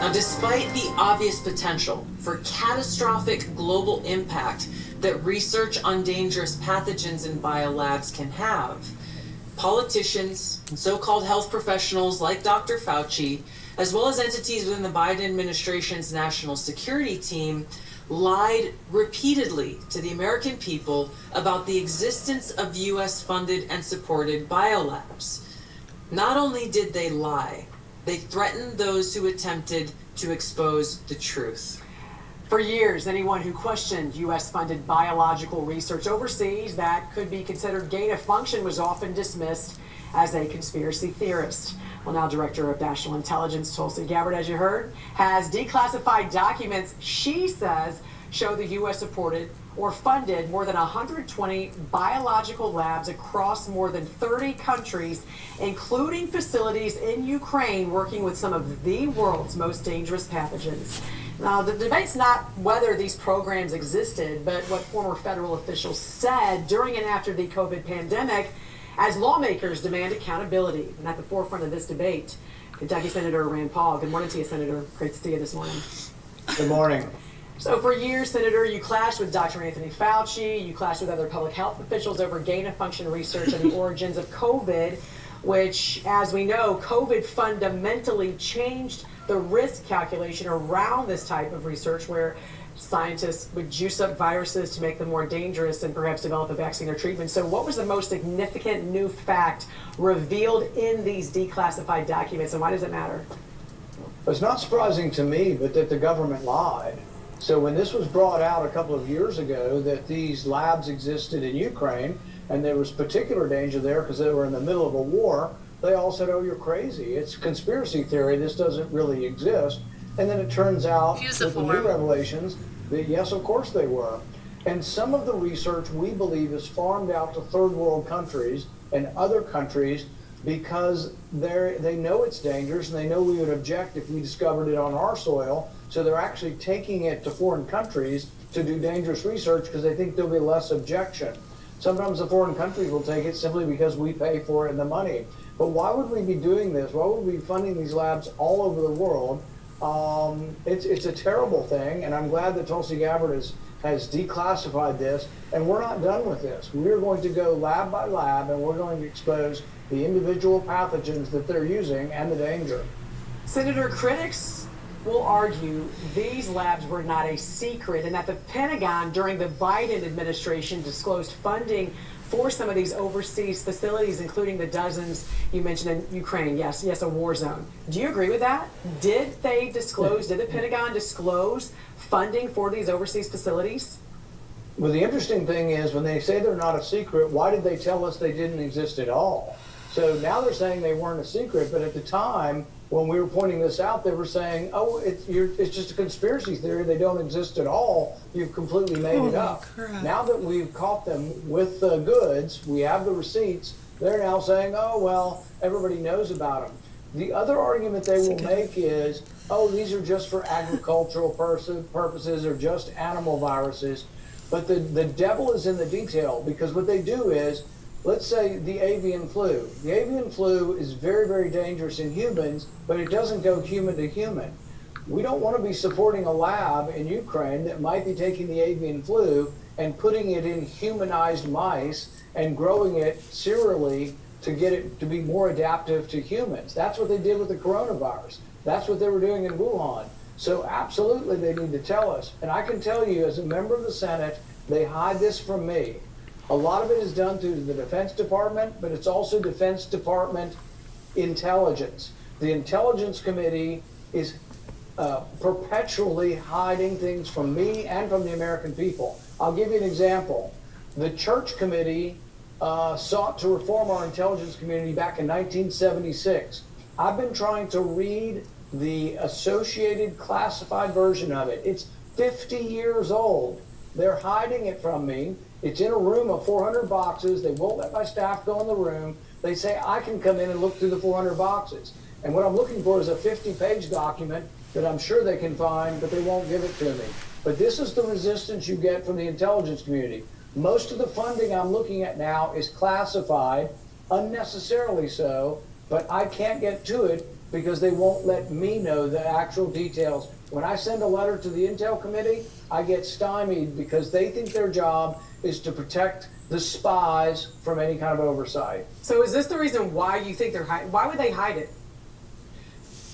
Now, despite the obvious potential for catastrophic global impact that research on dangerous pathogens in biolabs can have, politicians and so-called health professionals like Dr. Fauci, as well as entities within the Biden administration's national security team, lied repeatedly to the American people about the existence of US-funded and supported biolabs. Not only did they lie, they threatened those who attempted to expose the truth. For years, anyone who questioned U.S.-funded biological research overseas that could be considered gain of function was often dismissed as a conspiracy theorist. Well, now Director of National Intelligence Tulsi Gabbard, as you heard, has declassified documents she says show the U.S. supported or funded more than 120 biological labs across more than 30 countries, including facilities in Ukraine working with some of the world's most dangerous pathogens. Now, the debate's not whether these programs existed, but what former federal officials said during and after the COVID pandemic as lawmakers demand accountability. And at the forefront of this debate, Kentucky Senator Rand Paul. Good morning to you, Senator. Great to see you this morning. Good morning. So for years, Senator, you clashed with Dr. Anthony Fauci. You clashed with other public health officials over gain-of-function research on the origins of COVID, which, as we know, COVID fundamentally changed the risk calculation around this type of research, where scientists would juice up viruses to make them more dangerous and perhaps develop a vaccine or treatment. So what was the most significant new fact revealed in these declassified documents, and why does it matter? It's not surprising to me, but that the government lied. So when this was brought out a couple of years ago that these labs existed in Ukraine and there was particular danger there because they were in the middle of a war, they all said, oh, you're crazy. It's conspiracy theory. This doesn't really exist. And then it turns out with the new revelations that, yes, of course they were. And some of the research, we believe, is farmed out to third world countries and other countries because they know it's dangerous and they know we would object if we discovered it on our soil. So they're actually taking it to foreign countries to do dangerous research because they think there'll be less objection. Sometimes the foreign countries will take it simply because we pay for it and the money. But why would we be doing this? Why would we be funding these labs all over the world? It's a terrible thing, and I'm glad that Tulsi Gabbard has declassified this, and we're not done with this. We're going to go lab by lab, and we're going to expose the individual pathogens that they're using and the danger. Senator, critics will argue these labs were not a secret and that the Pentagon during the Biden administration disclosed funding for some of these overseas facilities, including the dozens you mentioned in Ukraine. Yes, a war zone. Do you agree with that? Did they disclose, did the Pentagon disclose funding for these overseas facilities? Well, the interesting thing is when they say they're not a secret, why did they tell us they didn't exist at all? So now they're saying they weren't a secret, but at the time when we were pointing this out, they were saying, oh, it's just a conspiracy theory. They don't exist at all. You've completely made it up. Crap. Now that we've caught them with the goods, we have the receipts, they're now saying, oh, well, everybody knows about them. The other argument they will make is, oh, these are just for agricultural purposes or just animal viruses. But the devil is in the detail, because what they do is, let's say the avian flu. The avian flu is very, very dangerous in humans, but it doesn't go human to human. We don't want to be supporting a lab in Ukraine that might be taking the avian flu and putting it in humanized mice and growing it serially to get it to be more adaptive to humans. That's what they did with the coronavirus. That's what they were doing in Wuhan. So absolutely they need to tell us. And I can tell you, as a member of the Senate, they hide this from me. A lot of it is done through the Defense Department, but it's also Defense Department intelligence. The Intelligence Committee is perpetually hiding things from me and from the American people. I'll give you an example. The Church Committee sought to reform our intelligence community back in 1976. I've been trying to read the associated classified version of it. It's 50 years old. They're hiding it from me. It's in a room of 400 boxes. They won't let my staff go in the room. They say I can come in and look through the 400 boxes. And what I'm looking for is a 50-page document that I'm sure they can find, but they won't give it to me. But this is the resistance you get from the intelligence community. Most of the funding I'm looking at now is classified, unnecessarily so, but I can't get to it because they won't let me know the actual details. When I send a letter to the Intel Committee, I get stymied because they think their job is to protect the spies from any kind of oversight. So is this the reason why you think they're hiding? Why would they hide it?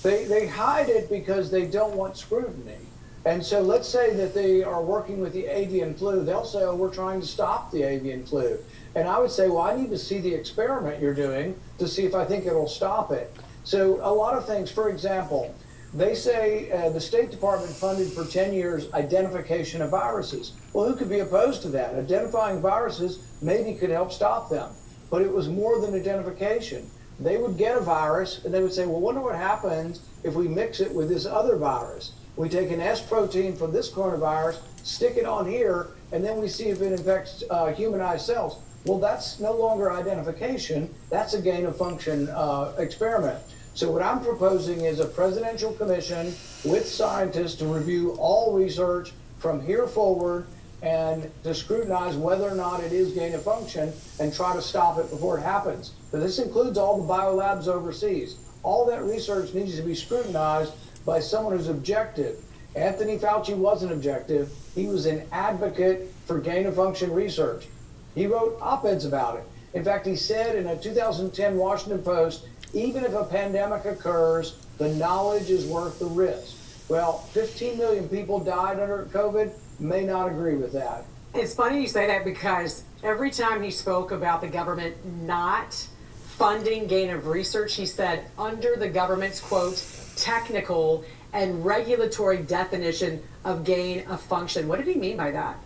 They hide it because they don't want scrutiny. And so let's say that they are working with the avian flu. They'll say, oh, we're trying to stop the avian flu. And I would say, well, I need to see the experiment you're doing to see if I think it'll stop it. So a lot of things, for example, they say the State Department funded for 10 years identification of viruses. Well, who could be opposed to that? Identifying viruses maybe could help stop them. But it was more than identification. They would get a virus and they would say, well, wonder what happens if we mix it with this other virus. We take an S protein from this coronavirus, stick it on here, and then we see if it infects humanized cells. Well, that's no longer identification. That's a gain of function experiment. So what I'm proposing is a presidential commission with scientists to review all research from here forward and to scrutinize whether or not it is gain of function and try to stop it before it happens. But this includes all the biolabs overseas. All that research needs to be scrutinized by someone who's objective. Anthony Fauci wasn't objective. He was an advocate for gain of function research. He wrote op-eds about it. In fact, he said in a 2010 Washington Post, even if a pandemic occurs, the knowledge is worth the risk. Well, 15 million people died under COVID, may not agree with that. It's funny you say that because every time he spoke about the government not funding gain of research, he said under the government's, quote, technical and regulatory definition of gain of function. What did he mean by that?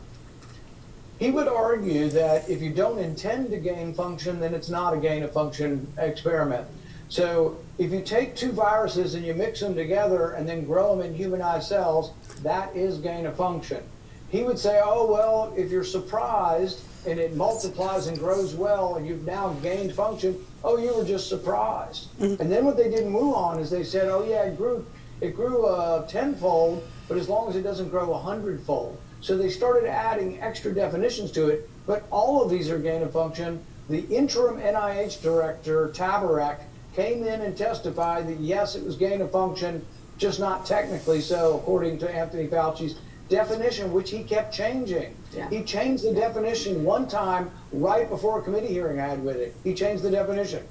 He would argue that if you don't intend to gain function, then it's not a gain of function experiment. So if you take two viruses and you mix them together and then grow them in humanized cells, that is gain of function. He would say, oh, well, if you're surprised and it multiplies and grows well and you've now gained function, oh, you were just surprised. And then what they didn't move on is they said, oh, yeah, it grew tenfold, but as long as it doesn't grow 100-fold. So they started adding extra definitions to it, but all of these are gain of function. The interim NIH director, Tabarek, came in and testified that, yes, it was gain of function, just not technically so, according to Anthony Fauci's definition, which he kept changing. Yeah. He changed the definition one time right before a committee hearing I had with it. He changed the definition.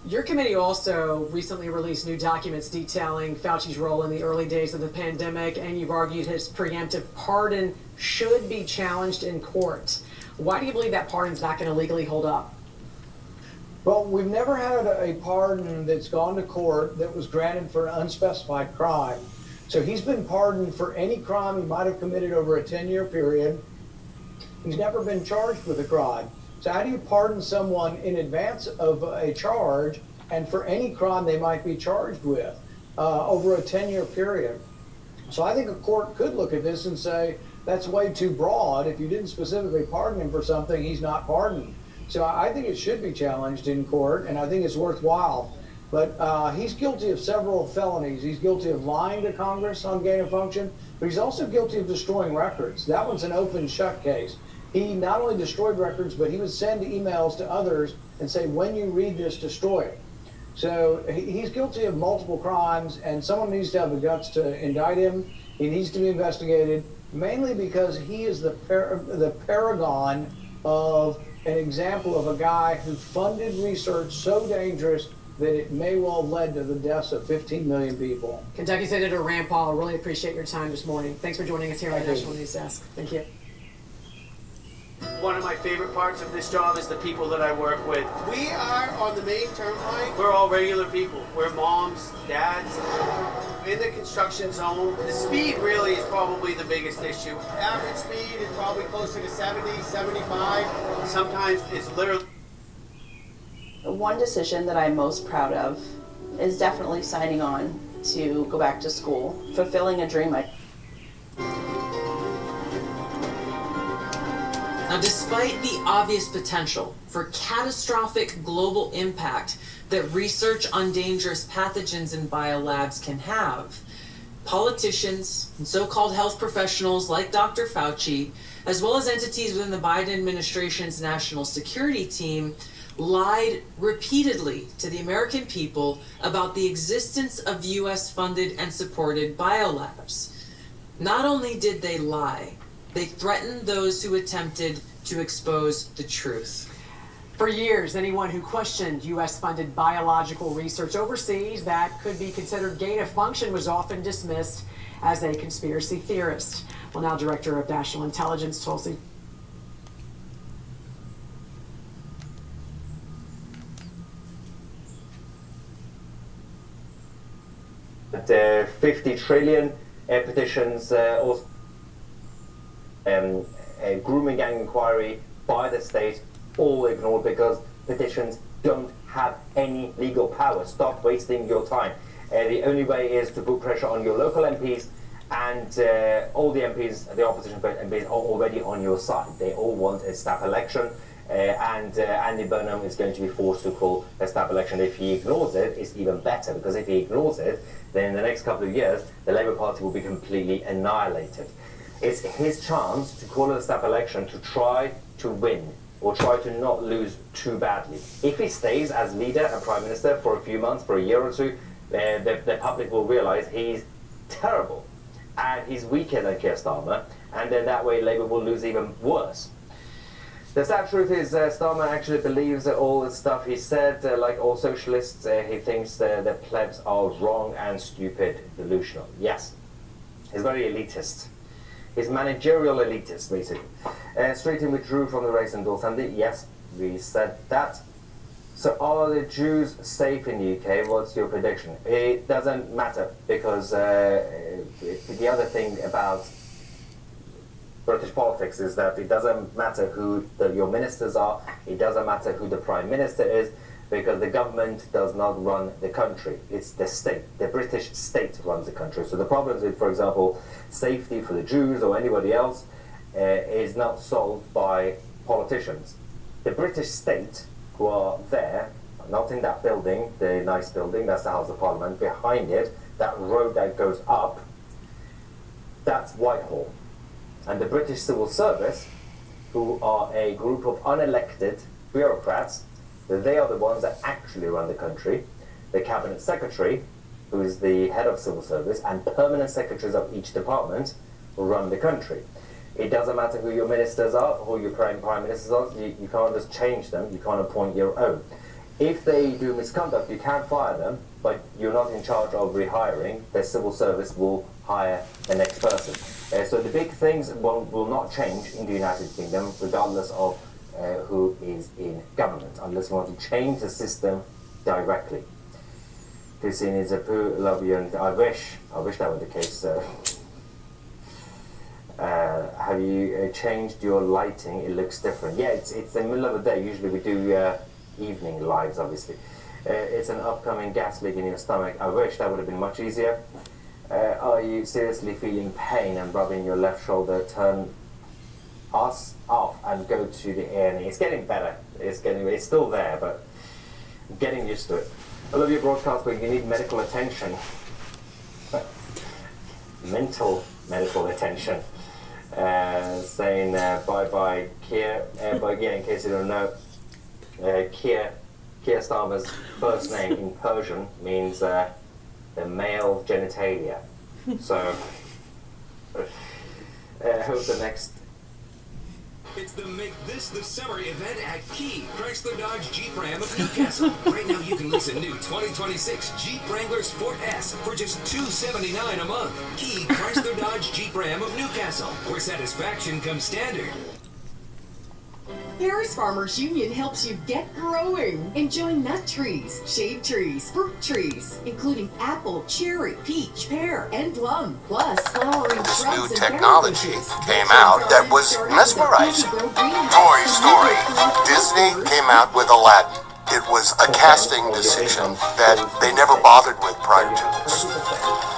Your committee also recently released new documents detailing Fauci's role in the early days of the pandemic, and you've argued his preemptive pardon should be challenged in court. Why do you believe that pardon's not going to legally hold up? Well, we've never had a pardon that's gone to court that was granted for an unspecified crime. So he's been pardoned for any crime he might have committed over a 10-year period. He's never been charged with a crime. So how do you pardon someone in advance of a charge and for any crime they might be charged with over a 10-year period? So I think a court could look at this and say, that's way too broad. If you didn't specifically pardon him for something, he's not pardoned. So I think it should be challenged in court, and I think it's worthwhile. But he's guilty of several felonies. He's guilty of lying to Congress on gain of function, but he's also guilty of destroying records. That one's an open shut case. He not only destroyed records, but he would send emails to others and say, when you read this, destroy it. So he's guilty of multiple crimes, and someone needs to have the guts to indict him. He needs to be investigated, mainly because he is the paragon of an example of a guy who funded research so dangerous that it may well have led to the deaths of 15 million people. Kentucky Senator Rand Paul, really appreciate your time this morning. Thanks for joining us here on the National News Desk. Thank you. One of my favorite parts of this job is the people that I work with. We are on the main turnpike. We're all regular people. We're moms, dads. In the construction zone, the speed really is probably the biggest issue. Average speed is probably closer to 70, 75. Sometimes it's literally... The one decision that I'm most proud of is definitely signing on to go back to school, fulfilling a dream I... Now, despite the obvious potential for catastrophic global impact that research on dangerous pathogens in biolabs can have, politicians and so-called health professionals like Dr. Fauci, as well as entities within the Biden administration's national security team, lied repeatedly to the American people about the existence of US funded and supported biolabs. Not only did they lie, they threatened those who attempted to expose the truth. For years, anyone who questioned U.S.-funded biological research overseas that could be considered gain of function was often dismissed as a conspiracy theorist. Well, now Director of National Intelligence, Tulsi. At 50 trillion petitions, also a grooming gang inquiry by the state, all ignored because petitions don't have any legal power. Stop wasting your time. The only way is to put pressure on your local MPs, and all the MPs, the opposition MPs, are already on your side. They all want a snap election, and Andy Burnham is going to be forced to call a snap election. If he ignores it, it's even better, because if he ignores it, then in the next couple of years, the Labour Party will be completely annihilated. It's his chance to call it a snap election to try to win, or try to not lose too badly. If he stays as leader and prime minister for a few months, for a year or two, the public will realise he's terrible and he's weaker than Keir Starmer, and then that way Labour will lose even worse. The sad truth is Starmer actually believes all the stuff he said. Like all socialists, he thinks the plebs are wrong and stupid, delusional. Yes, he's very elitist. He's managerial elitist, basically. Streeton withdrew from the race in Sunday. Yes, we said that. So are the Jews safe in the UK? What's your prediction? It doesn't matter, because the other thing about British politics is that it doesn't matter who your ministers are, it doesn't matter who the Prime Minister is, because the government does not run the country. It's the state. The British state runs the country. So the problems with, for example, safety for the Jews or anybody else is not solved by politicians. The British state, who are there, not in that building, the nice building, that's the House of Parliament, behind it, that road that goes up, that's Whitehall. And the British Civil Service, who are a group of unelected bureaucrats, they are the ones that actually run the country. The Cabinet Secretary, who is the head of Civil Service, and permanent secretaries of each department will run the country. It doesn't matter who your ministers are, who your prime ministers are, you can't just change them, you can't appoint your own. If they do misconduct, you can fire them, but you're not in charge of rehiring. The civil service will hire the next person. So the big things will not change in the United Kingdom, regardless of who is in government, unless you want to change the system directly. Christine is a poo, love you, and I wish that were the case. Have you changed your lighting? It looks different. Yeah, it's the middle of the day. Usually we do evening lives, obviously. It's an upcoming gas leak in your stomach. I wish that would have been much easier. Are you seriously feeling pain and rubbing your left shoulder? Turn us off and go to the A&E. It's getting better. It's still there, but I'm getting used to it. I love your broadcast, but you need medical attention. Mental medical attention. Saying bye-bye Keir. But yeah, in case you don't know, Keir Starmer's first name in Persian means the male genitalia. So hope the next. It's the Make This the Summer event at Key Chrysler Dodge Jeep Ram of Newcastle. Right now you can lease a new 2026 Jeep Wrangler Sport S for just $279 a month. Key Chrysler Dodge Jeep Ram of Newcastle, where satisfaction comes standard. Harris Farmers Union helps you get growing. Enjoy nut trees, shade trees, fruit trees, including apple, cherry, peach, pear, and plum, plus flowering This shrubs new and technology berry bushes. came out that was mesmerizing. Toy Story. Disney came out with Aladdin. It was a casting decision that they never bothered with prior to this.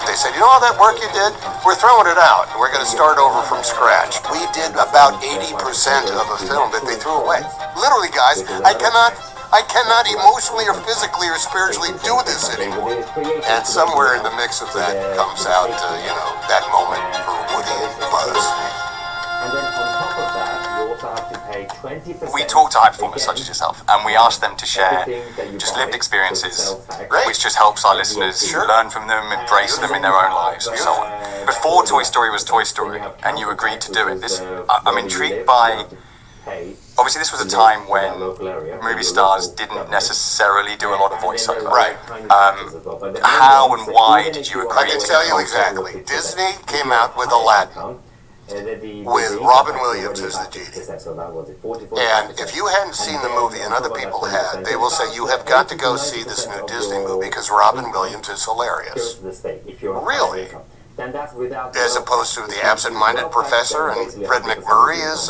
They said, you know all that work you did? We're throwing it out. We're going to start over from scratch. We did about 80% of a film that they threw away. Literally, guys, I cannot emotionally or physically or spiritually do this anymore. And somewhere in the mix of that comes out, that moment for Woody and Buzz. And then on top of that, you also have to pay 20%. We talk to high performers such as yourself, and we ask them to share just lived experiences, which just helps our listeners learn from them, embrace them in their own lives, and so on. Before Toy Story was Toy Story, and you agreed to do it, I'm intrigued by. Obviously, this was a time when movie stars didn't necessarily do a lot of voiceover. Right. How and why did you agree? I can tell you exactly. Disney came out with Aladdin with Robin Williams as the genie. And if you hadn't seen the movie and other people had, they will say you have got to go see this new Disney movie because Robin Williams is hilarious. Really? As opposed to the absent-minded professor and Fred McMurray is...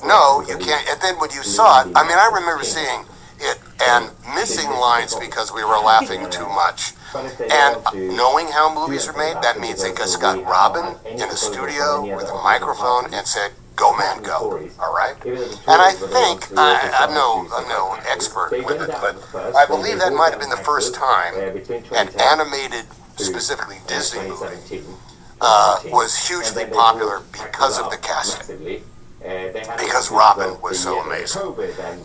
no, you can't. And then when you saw it, I mean, I remember seeing it and missing lines because we were laughing too much. And knowing how movies are made, that means they just got Robin in a studio with a microphone and said, go man, go. All right? And I think, I'm no expert with it, but I believe that might have been the first time an animated, specifically Disney movie, was hugely popular because of the casting. Because Robin was so amazing.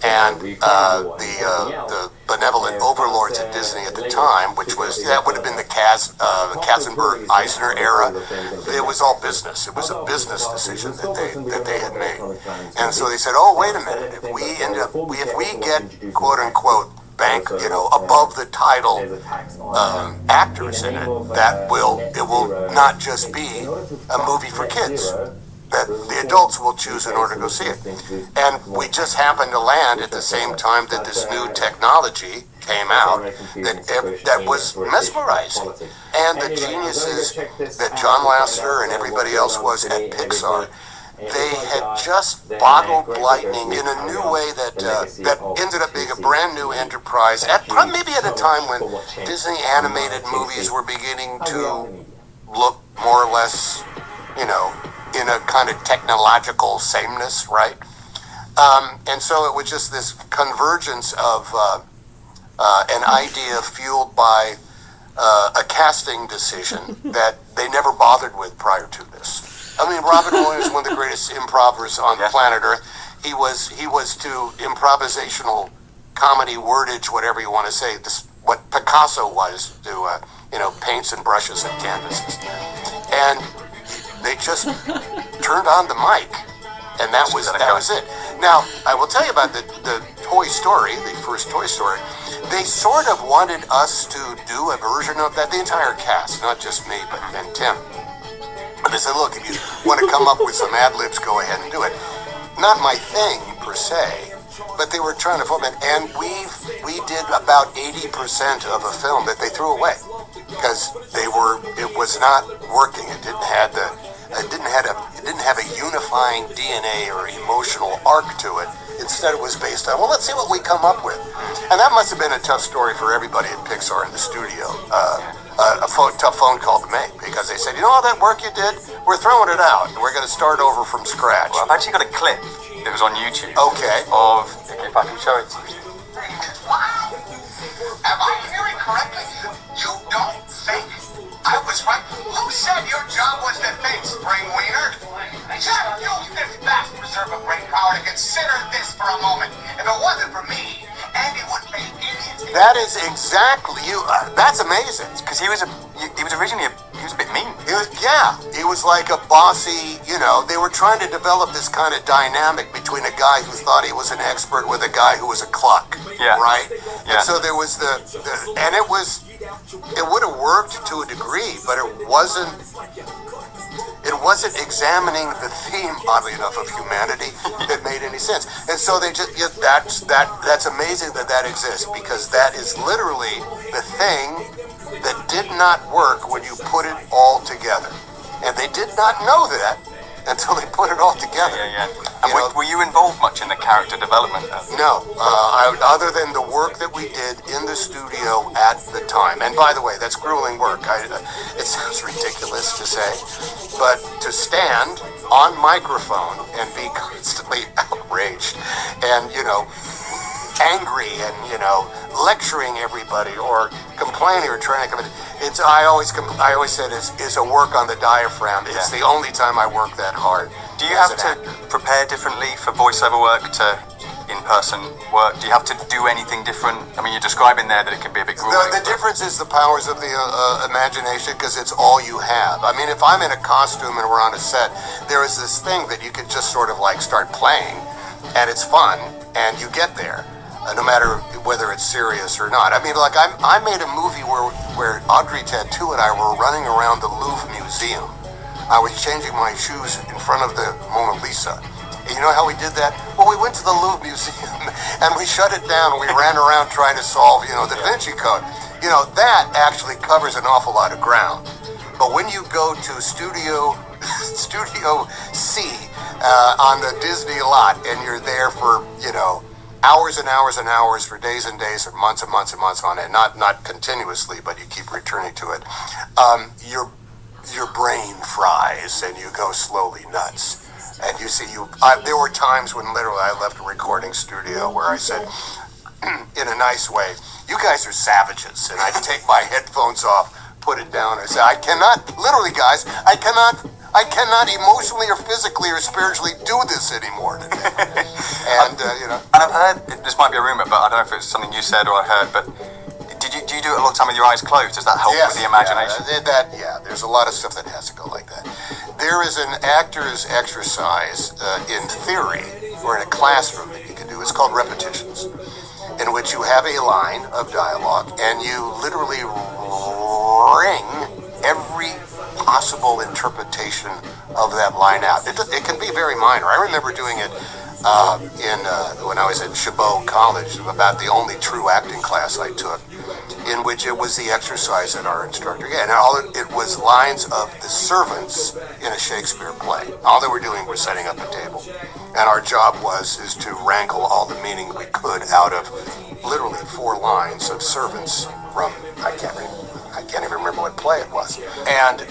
And the benevolent overlords at Disney at the time, which was, that would have been the Katzenberg Eisner era, it was all business. It was a business decision that they had made. And so they said, oh, wait a minute, if we get, quote unquote, above the title actors in it, it will not just be a movie for kids that the adults will choose in order to go see it. And we just happened to land at the same time that this new technology came out that was mesmerizing. And the geniuses that John Lasseter and everybody else was at Pixar, they had just bottled lightning in a new way that ended up being a brand new enterprise, maybe at a time when Disney animated movies were beginning to look more or less, in a kind of technological sameness, right? And so it was just this convergence of an idea fueled by a casting decision that they never bothered with prior to this. I mean, Robin Williams is one of the greatest improvers on planet Earth. He was to improvisational comedy wordage, whatever you want to say, what Picasso was to paints and brushes and canvases. And they just turned on the mic, and that was it. Now, I will tell you about the Toy Story, the first Toy Story. They sort of wanted us to do a version of that, the entire cast, not just me, and Tim. But they said, look, if you want to come up with some ad-libs, go ahead and do it. Not my thing, per se, but they were trying to form it, and we did about 80% of a film that they threw away because it was not working. It didn't have a unifying DNA or emotional arc to it. Instead, it was based on, well, let's see what we come up with. And that must have been a tough story for everybody at Pixar in the studio. Tough phone call to make, because they said, all that work you did, we're throwing it out. We're going to start over from scratch. Well, I've actually got a clip that was on YouTube. Okay. Of, if I can show it to you. Wow! Am I hearing correctly? You don't think I was right? Who said your job was to think, Spring Wiener? Jeff, use this vast reserve of brain power to consider this for a moment. If it wasn't for me, Andy would pay idiots. That is exactly you. That's amazing. Because he was originally a bit mean. He was like a bossy, they were trying to develop this kind of dynamic between a guy who thought he was an expert with a guy who was a cluck. Yeah. Right? Yeah. And so there was and it would have worked to a degree, but it wasn't examining the theme, oddly enough, of humanity that made any sense. And so they just, that's amazing that exists, because that is literally the thing that did not work when you put it all together. And they did not know that until they put it all together. Yeah. And were you involved much in the character development? No, other than the work that we did in the studio at the time. And by the way, that's grueling work. It sounds ridiculous to say, but to stand on microphone and be constantly outraged and, angry and, you know, lecturing everybody or complaining or trying to come in. I always said it's a work on the diaphragm. It's the only time I work that hard. Do you have to prepare differently for voiceover work to in-person work? Do you have to do anything different? I mean, you're describing there that it can be a bit grueling. The difference is the powers of the imagination, because it's all you have. I mean, if I'm in a costume and we're on a set, there is this thing that you could just sort of like start playing, and it's fun, and you get there, no matter whether it's serious or not. I mean, like I made a movie where Audrey Tautou and I were running around the Louvre Museum. I was changing my shoes in front of the Mona Lisa. And you know how we did that? Well, we went to the Louvre Museum and we shut it down. We ran around trying to solve, you know, the Da Vinci Code. You know, that actually covers an awful lot of ground. But when you go to Studio C on the Disney lot and you're there for, you know, hours and hours and hours for days and days or months and months and months on it, not continuously, but you keep returning to it, your brain fries and you go slowly nuts. And you see, there were times when literally I left a recording studio where I said, in a nice way, you guys are savages. And I'd take my headphones off, put it down, and say, I cannot, literally guys, I cannot emotionally or physically or spiritually do this anymore today. And, you know. And I've heard, this might be a rumor, but I don't know if it's something you said or I heard, but do you do it a lot of time with your eyes closed? Does that help with the imagination? There's a lot of stuff that has to go like that. There is an actor's exercise in theory or in a classroom that you can do. It's called repetitions, in which you have a line of dialogue and you literally wring every possible interpretation of that line out. It can be very minor. I remember doing it when I was at Chabot College, about the only true acting class I took, in which it was the exercise that our instructor gave. And it was lines of the servants in a Shakespeare play. All they were doing was setting up a table. And our job is to wrangle all the meaning we could out of literally 4 lines of servants from, I can't even remember what play it was. And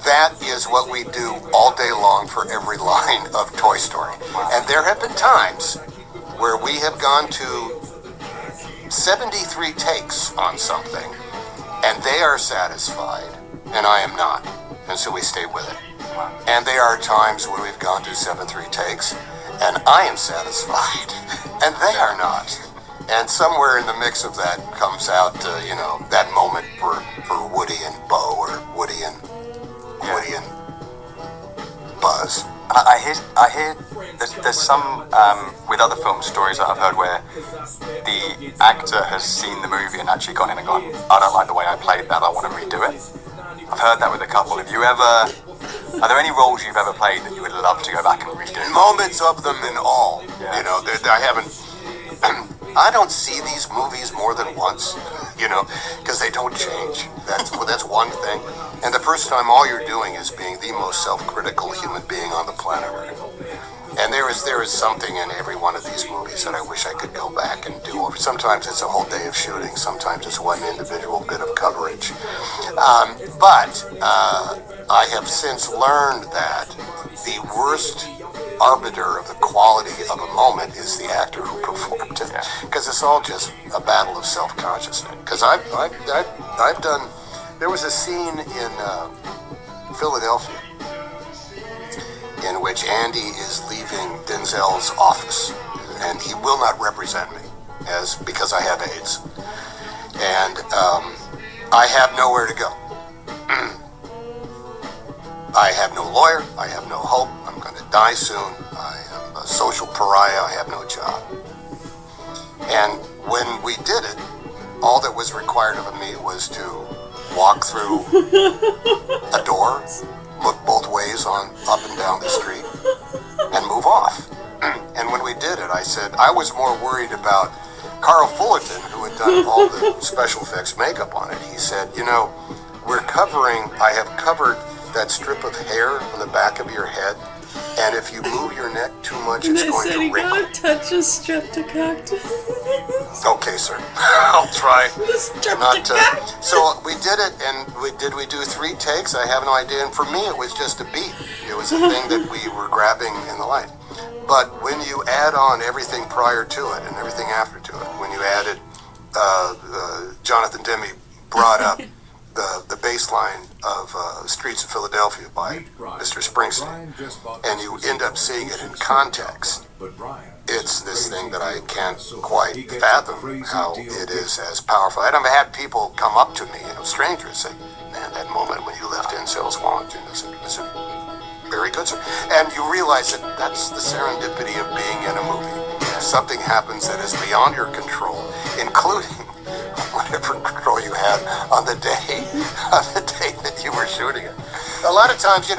that is what we do all day long for every line of Toy Story. And there have been times where we have gone to 73 takes on something, and they are satisfied, and I am not. And so we stay with it. And there are times where we've gone to 73 takes, and I am satisfied, and they are not. And somewhere in the mix of that comes out, you know, that moment for Woody and Bo, or Woody and Buzz. I hear there's some with other film stories that I've heard where the actor has seen the movie and actually gone in and gone, I don't like the way I played that, I want to redo it. I've heard that with a couple. Are there any roles you've ever played that you would love to go back and redo? Moments of them in all. You know, I don't see these movies more than once, you know, because they don't change. That's one thing. And the first time, all you're doing is being the most self-critical human being on the planet Earth. And there is something in every one of these movies that I wish I could go back and do. Sometimes it's a whole day of shooting. Sometimes it's one individual bit of coverage. But I have since learned that the worst arbiter of the quality of a moment is the actor who performed it, because it's all just a battle of self-consciousness. Because I've done. There was a scene in Philadelphia in which Andy is leaving Denzel's office, and he will not represent me because I have AIDS, and I have nowhere to go. I have no lawyer. I have no hope. I'm going to die soon. I am a social pariah. I have no job. And when we did it, all that was required of me was to walk through a door, look both ways up and down the street, and move off. And when we did it, I said, I was more worried about Carl Fullerton, who had done all the special effects makeup on it. He said, you know, I have covered that strip of hair on the back of your head, and if you move your neck too much, it's going to wrinkle. They touch a streptococcus. Okay, sir. I'll try not to. So we did it, and we do 3 takes? I have no idea. And for me, it was just a beat. It was a thing that we were grabbing in the light. But when you add on everything prior to it and everything after to it, when you added, Jonathan Demme brought up the baseline of Streets of Philadelphia by Mr. Springsteen, and you end up seeing it in context, it's this thing that I can't quite fathom how it is as powerful. And I've had people come up to me, strangers, say, man, that moment when you left Incels Wellington is very good, sir. And you realize that that's the serendipity of being in a movie. Something happens that is beyond your control, including whatever control you had on the day that you were shooting it. A lot of times,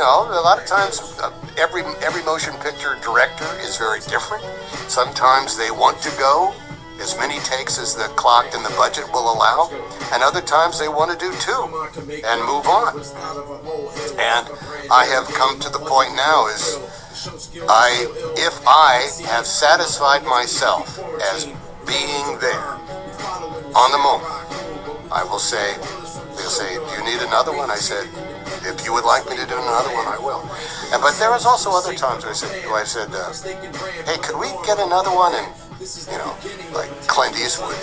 every motion picture director is very different. Sometimes they want to go as many takes as the clock and the budget will allow, and other times they want to do 2 and move on. And I have come to the point now is if I have satisfied myself as being there on the moment, I will say, they'll say, do you need another one? I said, if you would like me to do another one, I will. But there was also other times where I said, hey, could we get another one? And, like Clint Eastwood in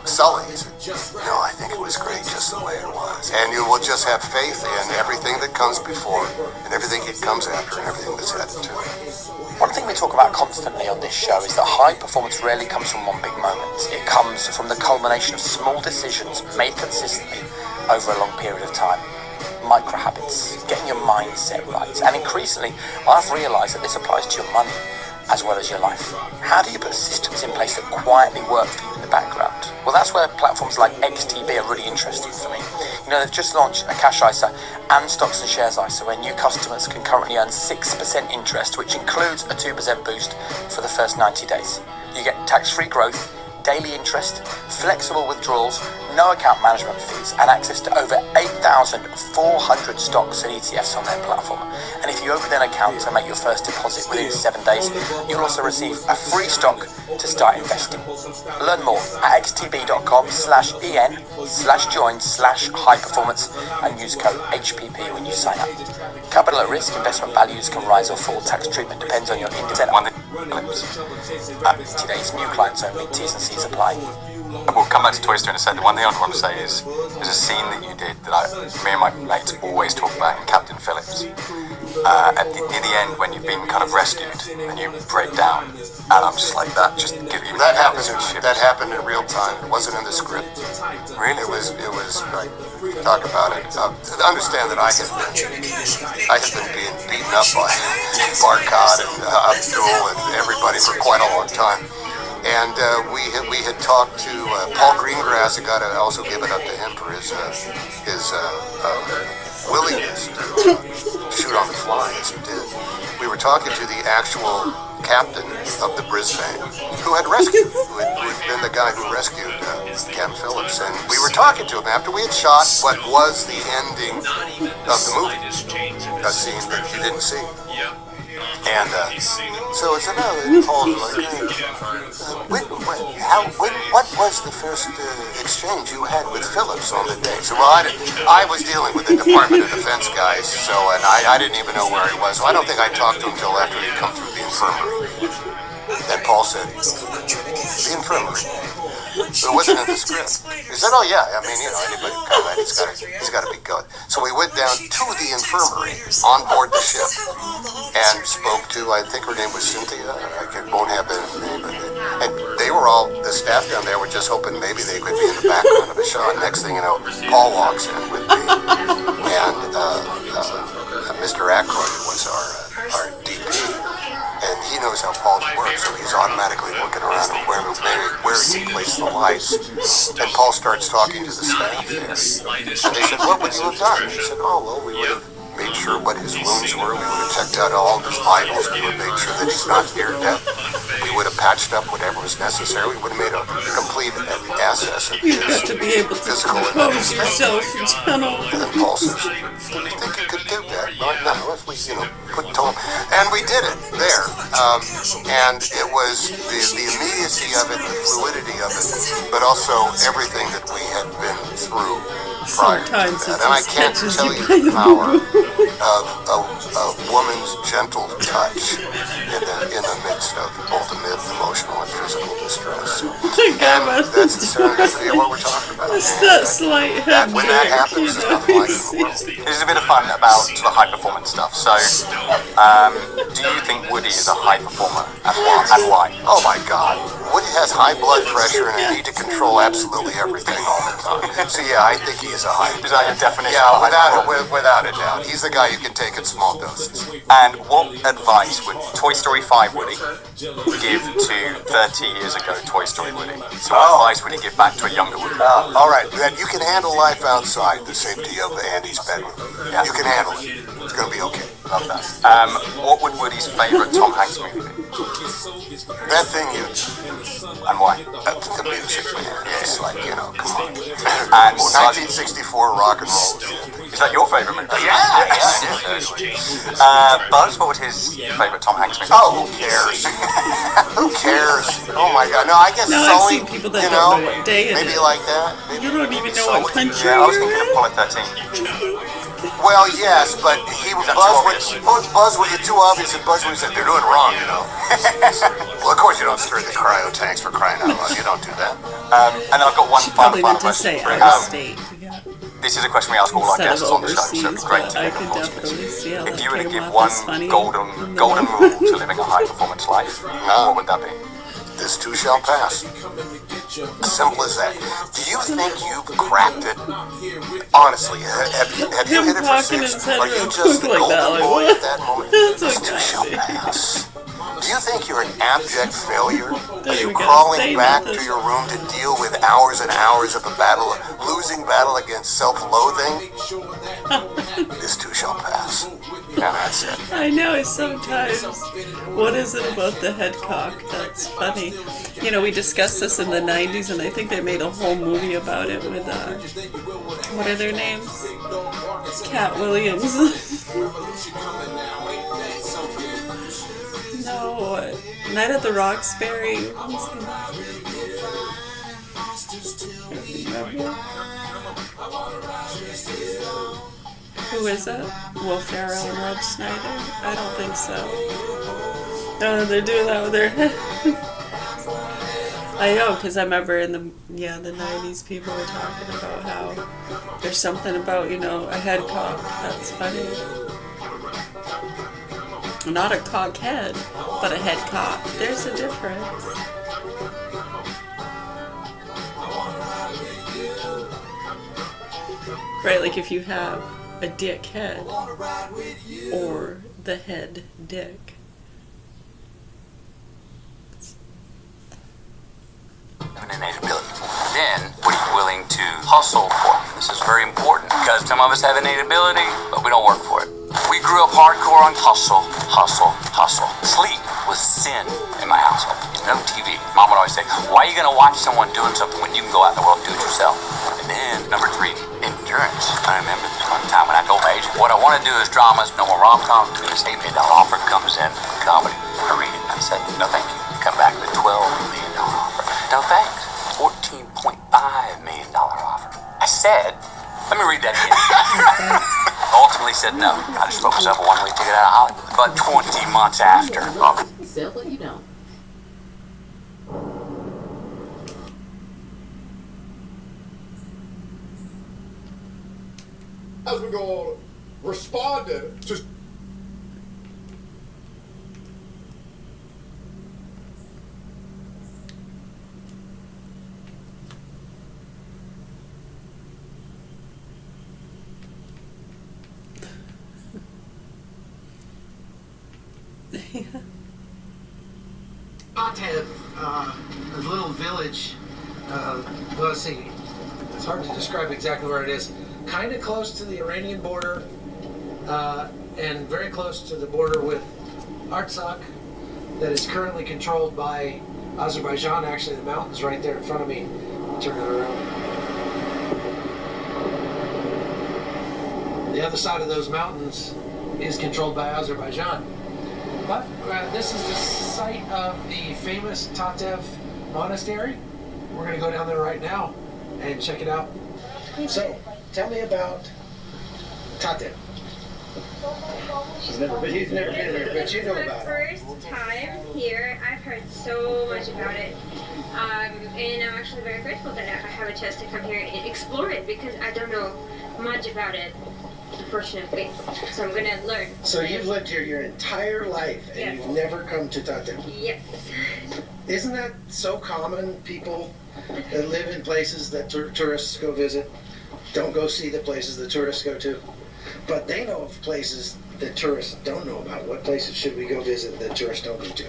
Sully. He said, no, I think it was great just the way it was. And you will just have faith in everything that comes before and everything it comes after and everything that's added to it. One thing we talk about constantly on this show is that high performance rarely comes from one big moment. It comes from the culmination of small decisions made consistently over a long period of time. Micro habits, getting your mindset right. And increasingly, I've realised that this applies to your money as well as your life. How do you put systems in place that quietly work for you in the background? Well, that's where platforms like XTB are really interesting for me. They've just launched a cash ISA and stocks and shares ISA where new customers can currently earn 6% interest, which includes a 2% boost for the first 90 days. You get tax-free growth, daily interest, flexible withdrawals, no account management fees, and access to over 8,400 stocks and ETFs on their platform. And if you open an account and make your first deposit within 7 days, you'll also receive a free stock to start investing. Learn more at xtb.com/en/join/high performance and use code HPP when you sign up. Capital at risk, investment values can rise or fall. Tax treatment depends on your independent. Today's new clients only. T's and C's apply. We'll come back to Toy Story in a second. The one thing I want to say is there's a scene that you did that me and my mates always talk about in Captain Phillips. Near the end, when you've been kind of rescued and you break down, and I'm just like that. Just give you that happened in real time. It wasn't in the script. Really? It was like talk about it. Understand that I had been being beaten up by Barcott and Abdul and everybody for quite a long time. And we had talked to Paul Greengrass. I got to also give it up to him for his willingness to shoot on the fly as he did. We were talking to the actual captain of the Brisbane, who had rescued, who had been the guy who rescued Cam Phillips, and we were talking to him after we had shot what was the ending of the movie, a scene that you didn't see. And so I said, Paul was like, what was the first exchange you had with Phillips on the day? So, I was dealing with the Department of Defense guys, and I didn't even know where he was. So I don't think I talked to him until after he'd come through the infirmary. Then Paul said, the infirmary? It wasn't in the script. He said, oh yeah, anybody can come in, he's got to be good. So we went down to the infirmary on board the ship and spoke to, I think her name was Cynthia, I won't have the name, and they were all, the staff down there were just hoping maybe they could be in the background of a shot. Next thing you know, Paul walks in with me, and Mr. Aykroyd was our DP. And he knows how Paul works, so he's automatically looking around at where he can place the lights. And Paul starts talking to the staff there. And they said, what would you have done? He said, we would have made sure what his wounds were. We would have checked out all of his vitals. We would have made sure that he's not near death. We would have patched up whatever was necessary. We would have made a complete assess of his physical and mental state. And then Paul says, do you think you could do that? No, if we, put Tom. And we did it there. And it was the immediacy of it, the fluidity of it, but also everything that we had been through prior to that. And I can't tell you the power a woman's gentle touch in the midst of ultimate emotional and physical distress. And that's the serendipity of what we're talking about. It's that slight head When that happens, there's nothing like it in the world. This is a bit of fun about the high performance stuff. So, do you think Woody is a high performer, and why? Oh my God. Woody has high blood pressure and a need to control absolutely everything all the time. So yeah, I think he is a high. Is that your definition? Yeah, of a high performer? without a doubt. He's the guy you can take in small doses. And what advice would Toy Story 5 Woody give to 30 years ago Toy Story Woody? So what advice would he give back to a younger Woody? All right, that you can handle life outside the safety of Andy's bedroom. Yeah. You can handle it. It's going to be okay. Love that. What would Woody's favourite Tom Hanks movie be? That Thing You Do. And why? The music, man. It's like, come on. And 1964 rock and roll. Is that your favourite movie? Yeah. Buzz, what was his favourite Tom Hanks movie? Oh, who cares? Who cares? Oh my God. No, I guess No, I've seen people that don't know what day it maybe is. like that. You don't even know what country Yeah, I was you're thinking in? of Apollo 13. Well, yes, but Buzz was too obvious, and Buzz would have said they're doing wrong, Well, of course you don't stir the cryo tanks for crying out loud. You don't do that. And then I've got one Probably final meant to question. say out of state. This is a question we ask all our Instead of guests on the show, so overseas, it's great but to I get could them on. definitely see how If that you were to came give off one as funny. golden rule to living a high performance life, what would that be? This too shall pass. Simple as that. Do you think you've cracked it? Honestly, have you hit it for six? Are you just the golden boy at that moment? This too shall pass. Do you think you're an abject failure? Are you crawling back to your room to deal with hours and hours of a losing battle against self-loathing? This too shall pass. And that's it. I know, sometimes. What is it about the head cock that's funny? We discussed this in the 90s, and I think they made a whole movie about it with, what are their names? Cat Williams. No, Night at the Roxbury. Who is it? Will Ferrell and Rob Schneider? I don't think so. No, they're doing that with their head. I know, because I remember in the 90s people were talking about how there's something about, a head cock. That's funny. Not a cock head, but a head cock. There's a difference. Right, like if you have a dick head or the head dick. An innate ability. Then, what are you willing to hustle for? This is very important because some of us have innate ability, but we don't work for it. We grew up hardcore on hustle, hustle, hustle. Sleep was sin in my household. No TV. Mom would always say, why are you going to watch someone doing something when you can go out in the world and do it yourself? And then, number 3, endurance. I remember this one time when I told my agent, what I want to do is dramas, no more rom-coms. And this $8 million offer comes in, comedy. I read it. I said, no thank you. Come back with a $12 million offer. No thanks. $14.5 million offer. I said, let me read that again. Ultimately said no. I just wrote myself a one-way ticket out of Hollywood. But 20 months after. Sell what you don't. As we go on, responded to Tatev, a little village, let's see, it's hard to describe exactly where it is. Kind of close to the Iranian border, and very close to the border with Artsakh, that is currently controlled by Azerbaijan. Actually, the mountain's right there in front of me. Turn it around. The other side of those mountains is controlled by Azerbaijan. But this is the site of the famous Tatev monastery. We're going to go down there right now and check it out. So, tell me about Tatev. He's never been here, but you know For about the it. first time here, I've heard so much about it. And I'm actually very grateful that I have a chance to come here and explore it because I don't know much about it, unfortunately. So I'm gonna learn. So you've lived here your entire life and Yes. you've never come to Tatev? Yes. Isn't that so common? People that live in places that tourists go visit don't go see the places that tourists go to. But they know of places that tourists don't know about. What places should we go visit that tourists don't go to?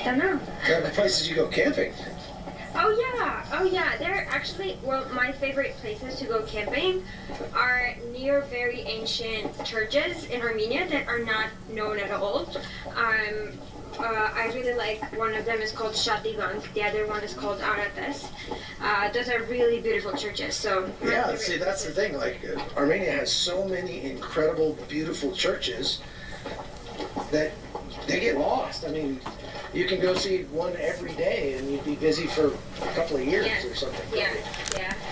Don't know. The places you go camping. Oh yeah, they're actually, well, my favorite places to go camping are near very ancient churches in Armenia that are not known at all. I really like, one of them is called Shadivan, the other one is called Arates. Those are really beautiful churches, so. Yeah, see, that's the thing, like, Armenia has so many incredible, beautiful churches that they get lost. I mean, you can go see one every day and you'd be busy for a couple of years or something. Yeah.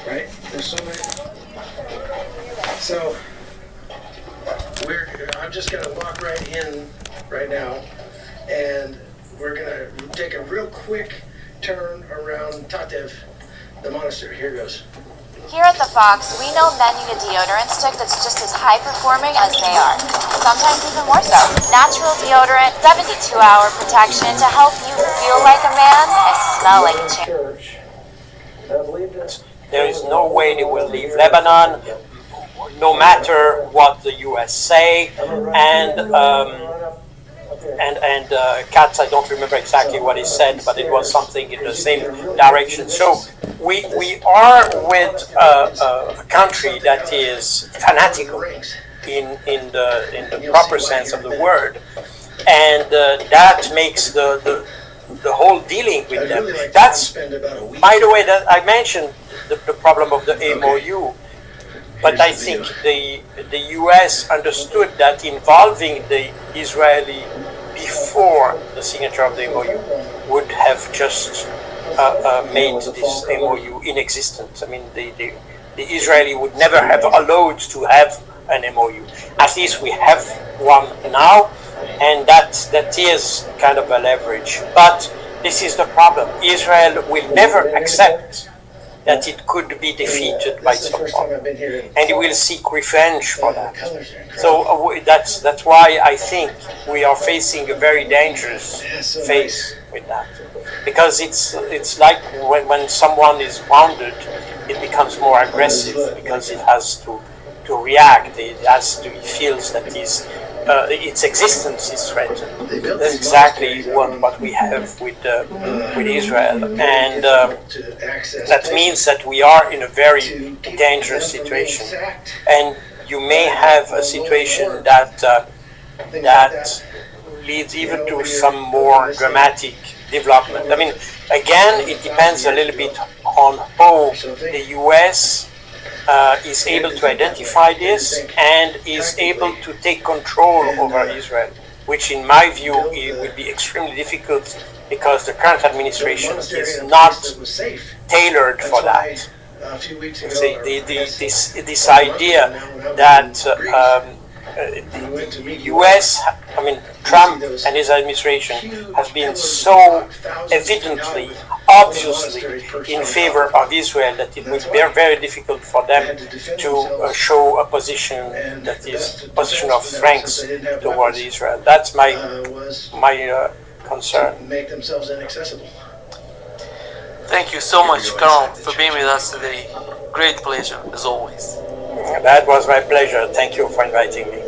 Right? There's so many. So, I'm just gonna walk right in right now and we're gonna take a real quick turn around Tatev, the monastery. Here goes. Here at the Fox, we know men need a deodorant stick that's just as high-performing as they are. Sometimes even more so. Natural deodorant, 72-hour protection to help you feel like a man and smell like a champ. There is no way they will leave Lebanon, no matter what the U.S. say, and Katz, I don't remember exactly what he said, but it was something in the same direction. So we are with a country that is fanatical in the proper sense of the word, and that makes the whole dealing with them. That's, by the way, that I mentioned the problem of the MOU. But I think the U.S. understood that involving the Israeli before the signature of the MOU would have just made this MOU inexistent. I mean, the Israeli would never have allowed to have an MOU. At least we have one now, and that is kind of a leverage. But this is the problem. Israel will never accept that it could be defeated by someone, and it will seek revenge for that. So that's why I think we are facing a very dangerous phase with that, because it's like when someone is wounded, it becomes more aggressive because it has to react. It feels that its existence is threatened. That's exactly what we have with Israel, and that means that we are in a very dangerous situation. And you may have a situation that leads even to some more dramatic development. I mean, again, it depends a little bit on how the U.S. Is able to identify this and is able to take control over Israel, which in my view it would be extremely difficult because the current administration is not tailored for that. This idea that the US, I mean Trump and his administration has been so evidently, obviously in favor of Israel that it would be very difficult for them to show a position that is a position of strength toward Israel. That's my concern. Make themselves inaccessible. Thank you so much, Carl, for being with us today. Great pleasure, as always. That was my pleasure. Thank you for inviting me.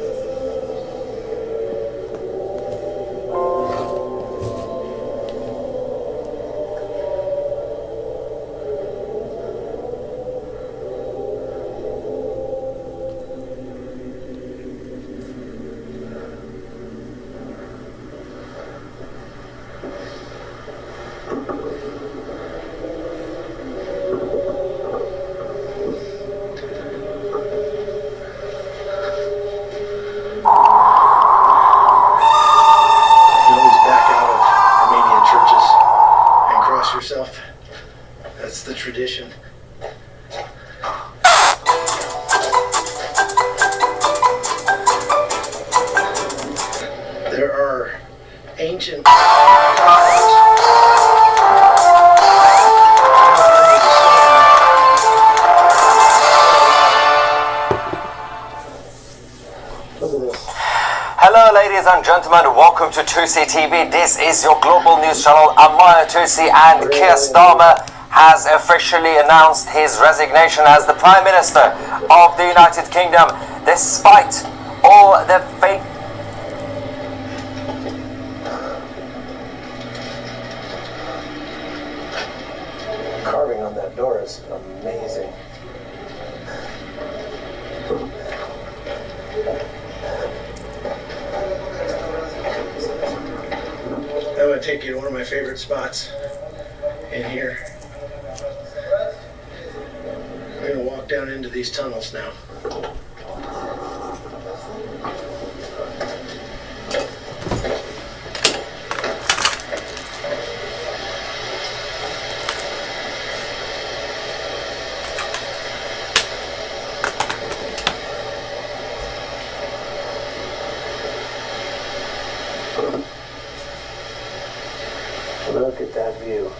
That's the tradition. Ladies and gentlemen, welcome to Tusi TV. This is your global news channel. I'm Maya Tusi, and Keir Starmer has officially announced his resignation as the Prime Minister of the United Kingdom, despite all the fake... Carving on that door is amazing. I'm going to take you to one of my favorite spots in here. We're going to walk down into these tunnels now. Look at that view.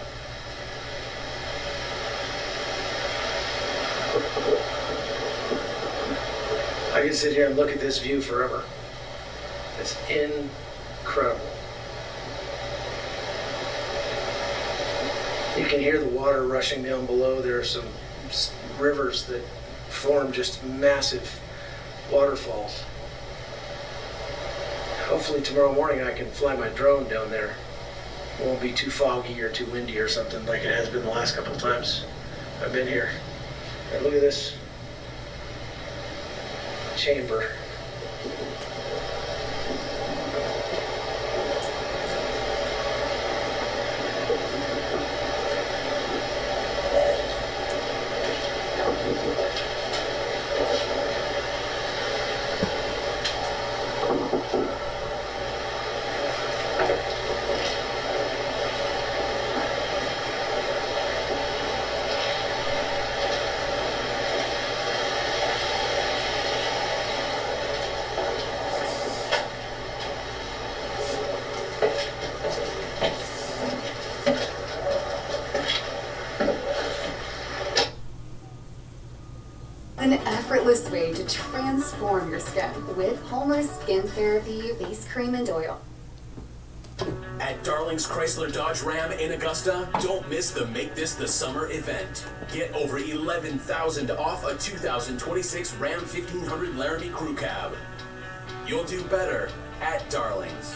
I can sit here and look at this view forever. It's incredible. You can hear the water rushing down below. There are some rivers that form just massive waterfalls. Hopefully tomorrow morning I can fly my drone down there. It won't be too foggy or too windy or something like it has been the last couple of times I've been here. And look at this chamber. An effortless way to transform your skin with Homeless Skin Therapy Face Cream and Oil. At Darling's Chrysler Dodge Ram in Augusta, don't miss the Make This the Summer event. Get over $11,000 off a 2026 Ram 1500 Laramie Crew Cab. You'll do better at Darling's.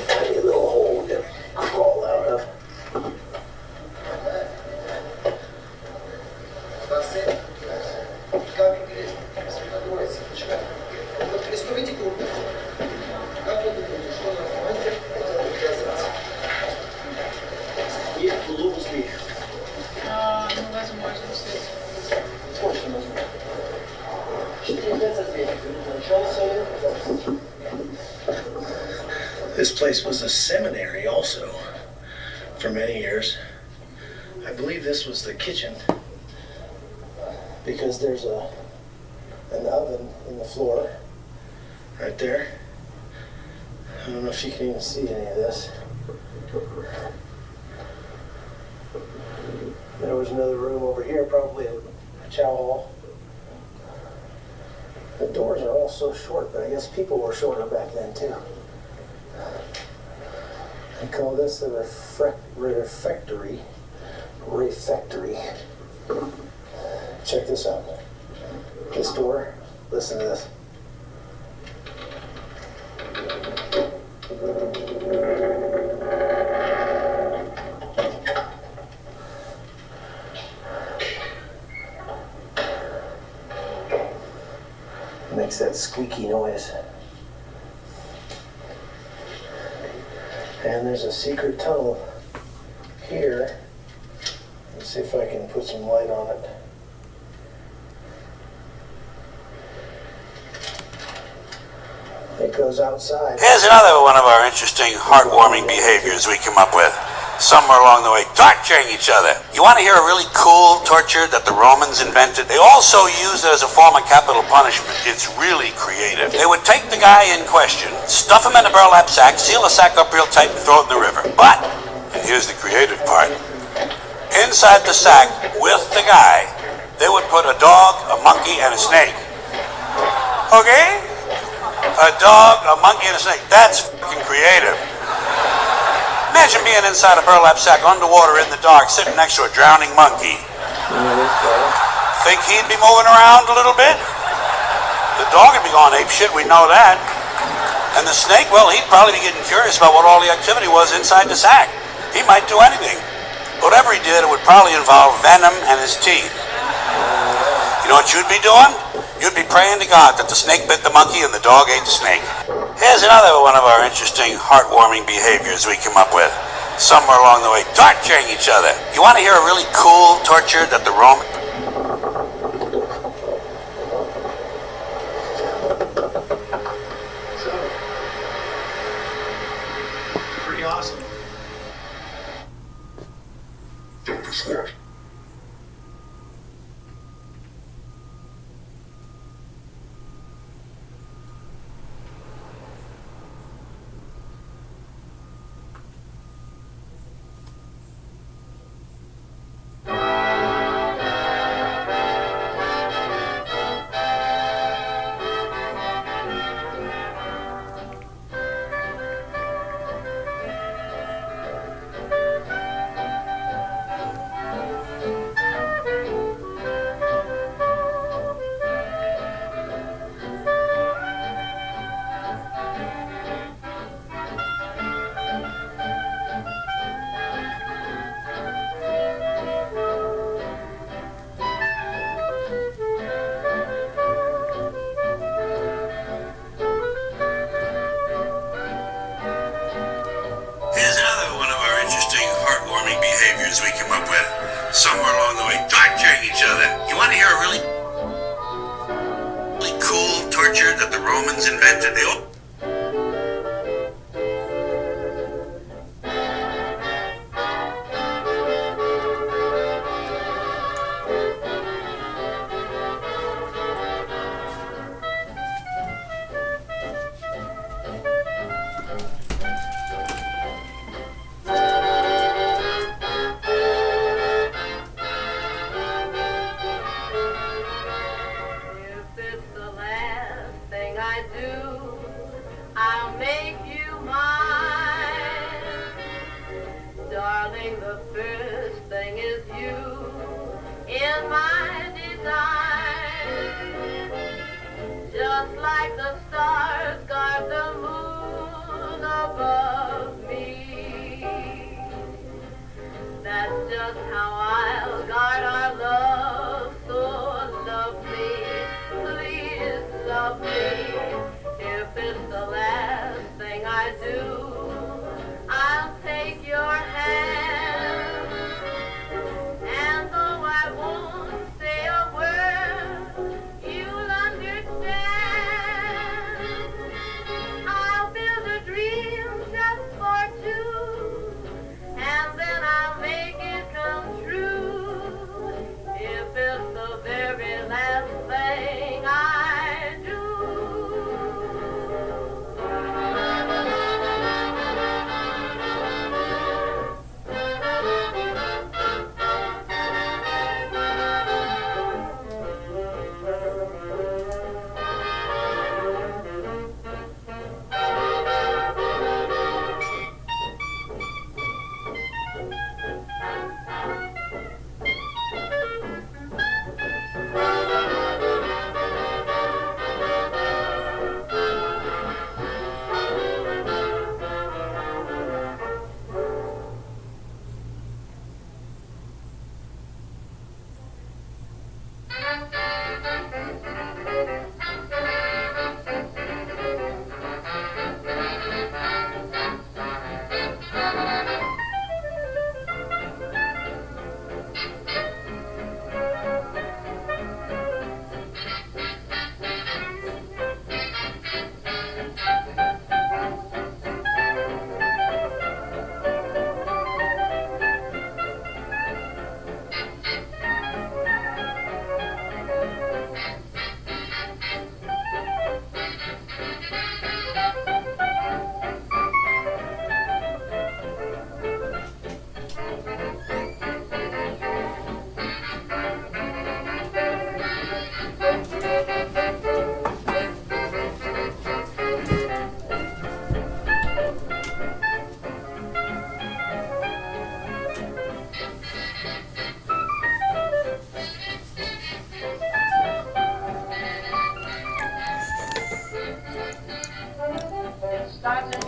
Tiny little hole to crawl out of. This place was a seminary also for many years. I believe this was the kitchen because there's an oven in the floor right there. I don't know if you can even see any of this. There was another room over here, probably a chow hall. The doors are all so short, but I guess people were shorter back then too. They call this the refectory. Check this out. This door, listen to this. Makes that squeaky noise. And there's a secret tunnel here. Let's see if I can put some light on it. It goes outside. Here's another one of our interesting, heartwarming behaviors we come up with. somewhere along the way, torturing each other. You want to hear a really cool torture that the Romans invented? They also used it as a form of capital punishment. It's really creative. They would take the guy in question, stuff him in a burlap sack, seal the sack up real tight, and throw it in the river. But, and here's the creative part, inside the sack with the guy, they would put a dog, a monkey, and a snake. Okay? A dog, a monkey, and a snake. That's fucking creative. Imagine being inside a burlap sack underwater in the dark, sitting next to a drowning monkey. Think he'd be moving around a little bit? The dog would be going apeshit, we know that. And the snake, well, he'd probably be getting curious about what all the activity was inside the sack. He might do anything. Whatever he did, it would probably involve venom and his teeth. You know what you'd be doing? You'd be praying to God that the snake bit the monkey and the dog ate the snake. Here's another one of our interesting, heartwarming behaviors we came up with. Somewhere along the way, torturing each other. You want to hear a really cool torture that the Romans... Pretty awesome. Delta Squad. Here's another one of our interesting, heartwarming behaviors we came up with. Somewhere along the way, torturing each other. You want to hear a really cool torture that the Romans invented? They all... I'll make you mine. Darling, the first thing is you in my design. Just like the stars guard the moon above me. That's just how I'll guard our love. So love me, please love me. If it's the last thing I do, I'll take your hand. And though I won't say a word, you'll understand. I'll build a dream just for two, and then I'll make it come true. If it's the very last thing I do.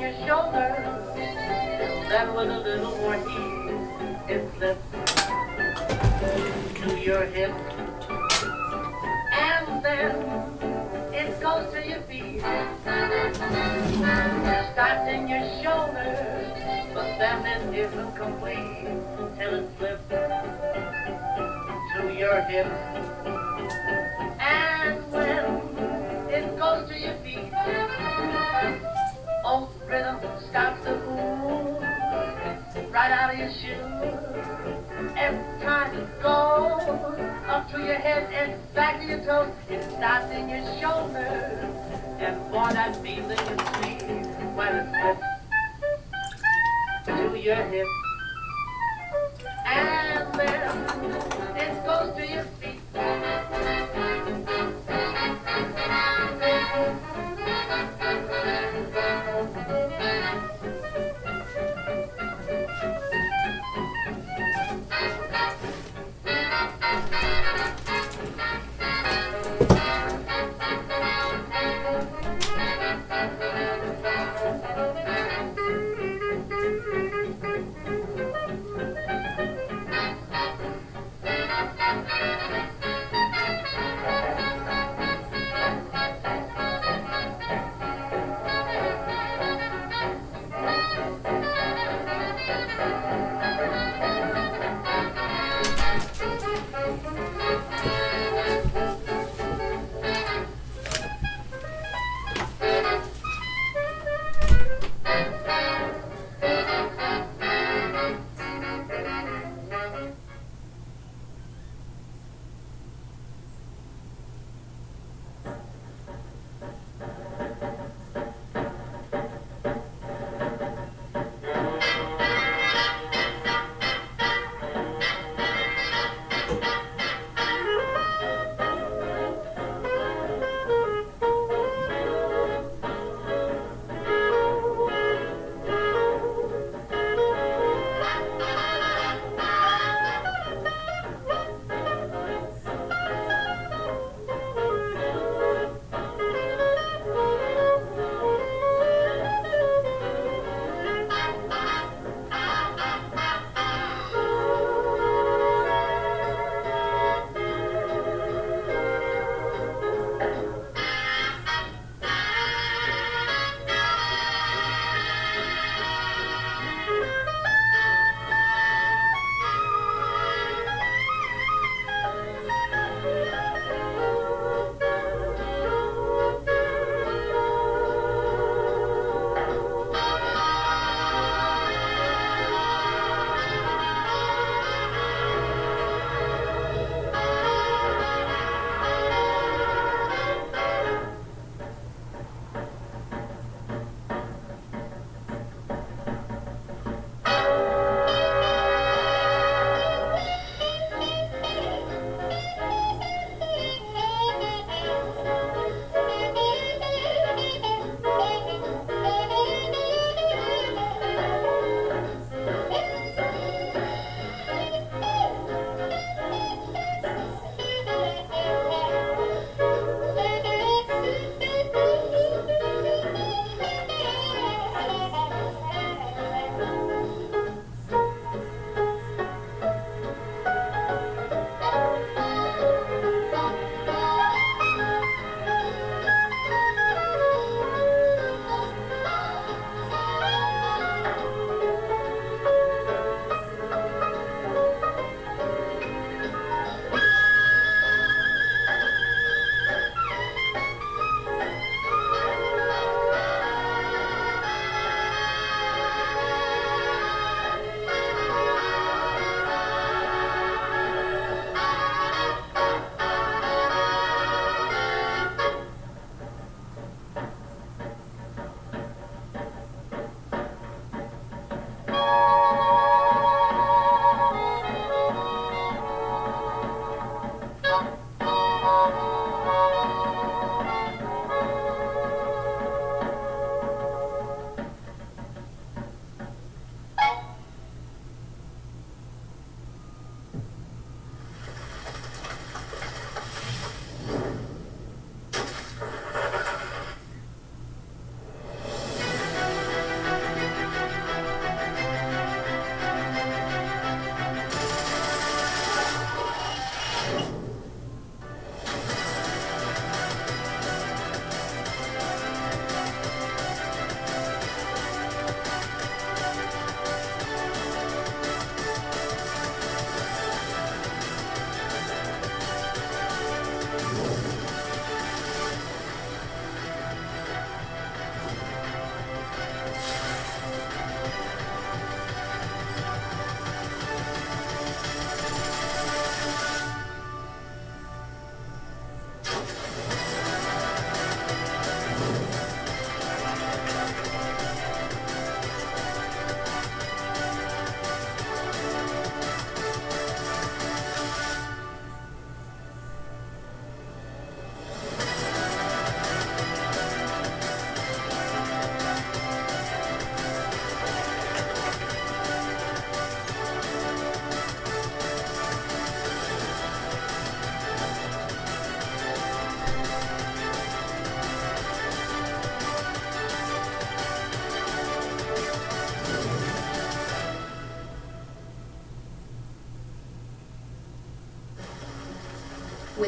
your shoulder. Then with a little more heat, it slips to your hip. And then it goes to your feet. Starts in your shoulder, but then it isn't complete till it slips to your hip. And when it goes to your feet, old rhythm starts to move right out of your shoe. Every time it goes up to your head and back to your toes, it starts in your shoulder. And boy, that feeling is sweet when it slips to your hip. And then it goes to your feet.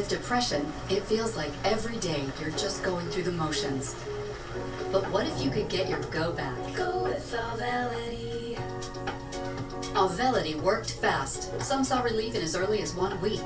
With depression, it feels like every day you're just going through the motions. But what if you could get your go back? Go with Auvelity. Auvelity worked fast. Some saw relief in as early as 1 week.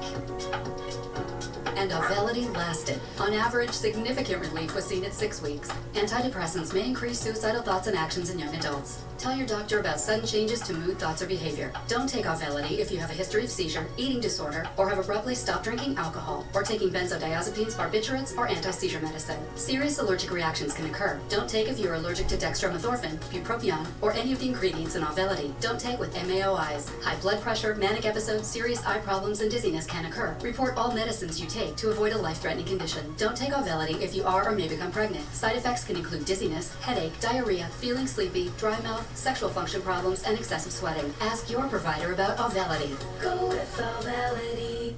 And Auvelity lasted. On average, significant relief was seen at 6 weeks. Antidepressants may increase suicidal thoughts and actions in young adults. Tell your doctor about sudden changes to mood, thoughts, or behavior. Don't take Auvelity if you have a history of seizure, eating disorder, or have abruptly stopped drinking alcohol, or taking benzodiazepines, barbiturates, or anti-seizure medicine. Serious allergic reactions can occur. Don't take if you're allergic to dextromethorphan, bupropion, or any of the ingredients in Auvelity. Don't take with MAOIs. High blood pressure, manic episodes, serious eye problems, and dizziness can occur. Report all medicines you take to avoid a life-threatening condition. Don't take Auvelity if you are or may become pregnant. Side effects can include dizziness, headache, diarrhea, feeling sleepy, dry mouth, sexual function problems, and excessive sweating. Ask your provider about Auvelity. Go with Auvelity.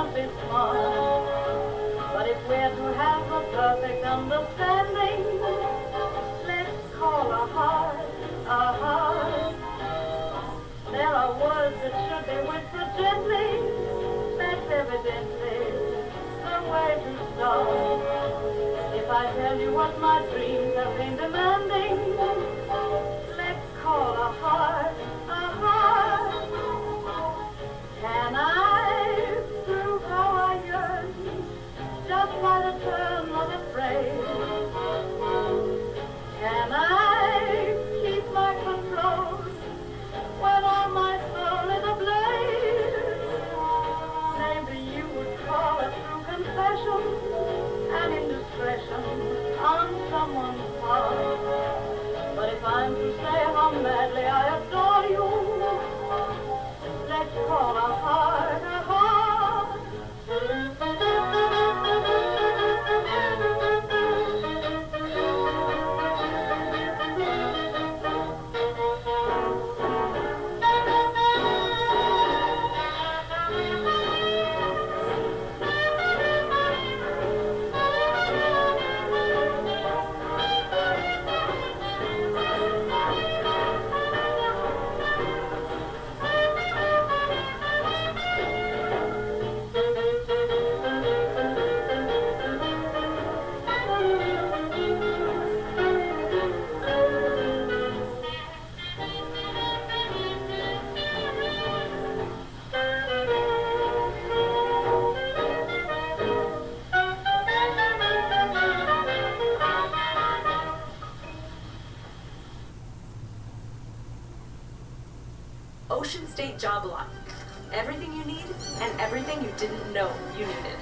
not be smart. But if we're to have a perfect understanding, let's call a heart a heart. There are words that should be whispered gently. That's evidently the way to start. If I tell you what my dreams have been demanding, let's call a heart a heart. Can I prove how I yearn just by the turn of a phrase? Can I keep my control when all my soul is ablaze? Maybe you would call it through confession and indiscretion on someone's part. But if I'm to say how madly I adore you, let's call a heart a heart. Ocean State Job Lot. Everything you need and everything you didn't know you needed.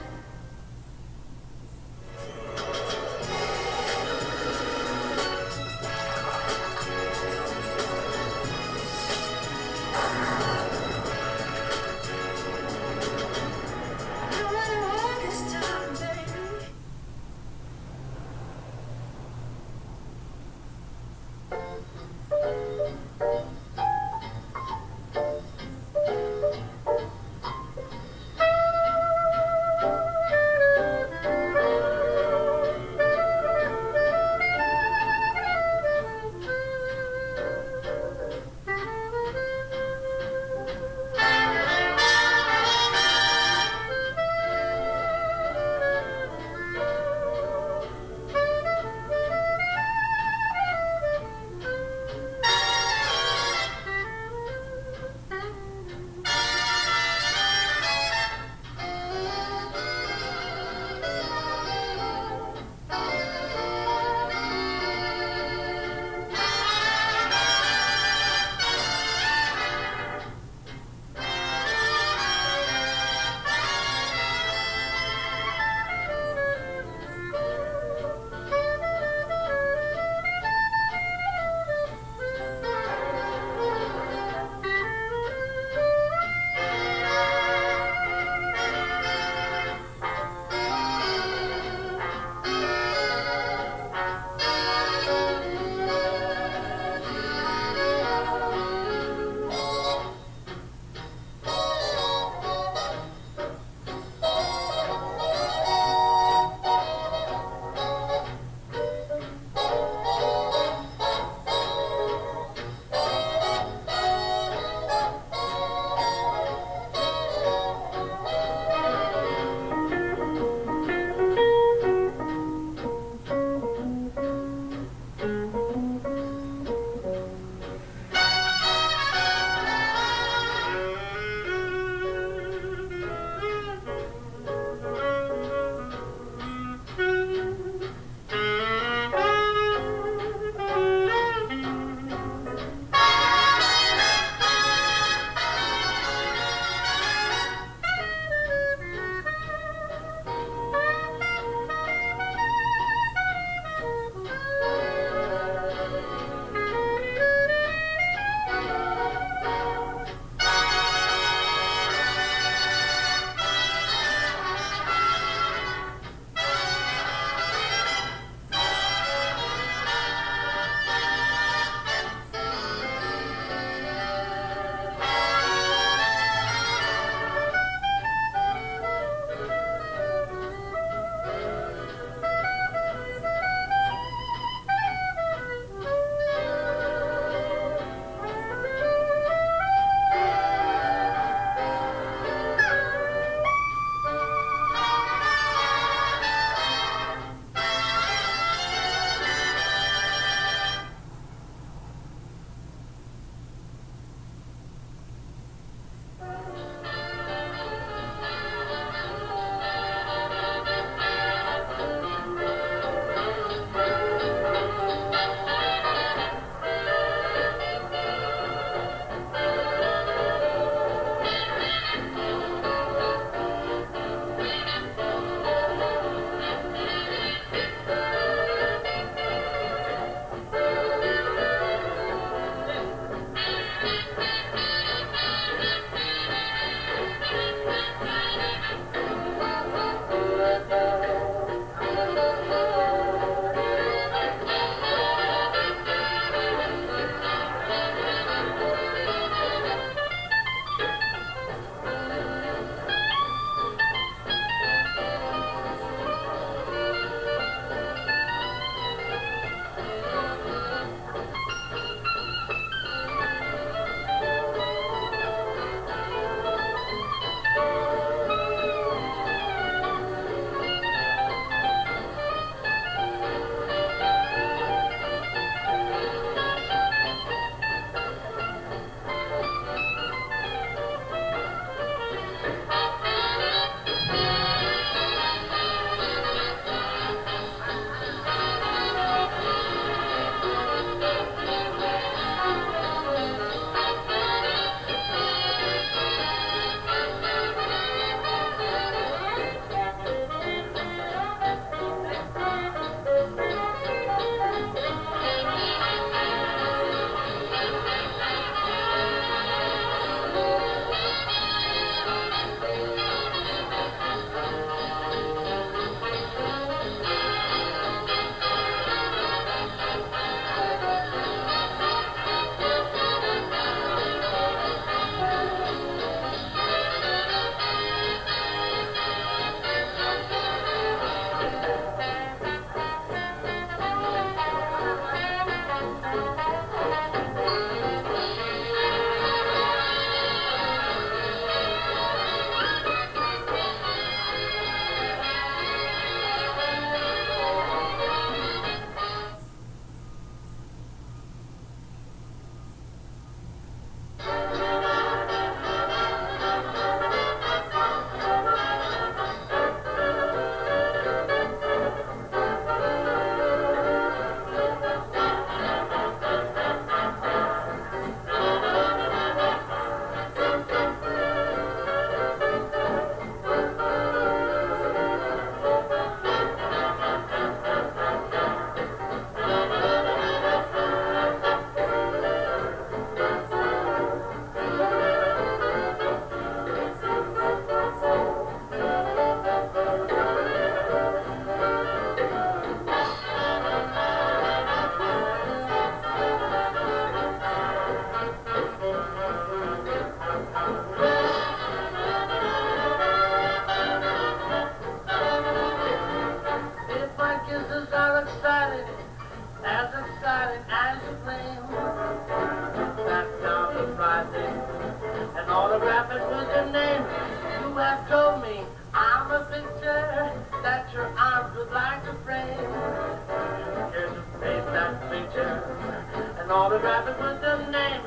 and autograph it with your name.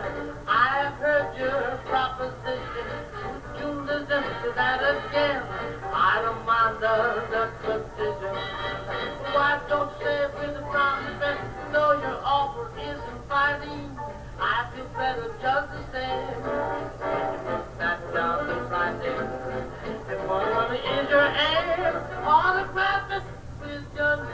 I've heard your proposition. Would you listen to that again? I don't mind the decision. Why don't you say it with a promise that though your offer isn't binding, I feel better just the same. That job is writing. If money is your aim, autograph it with your name.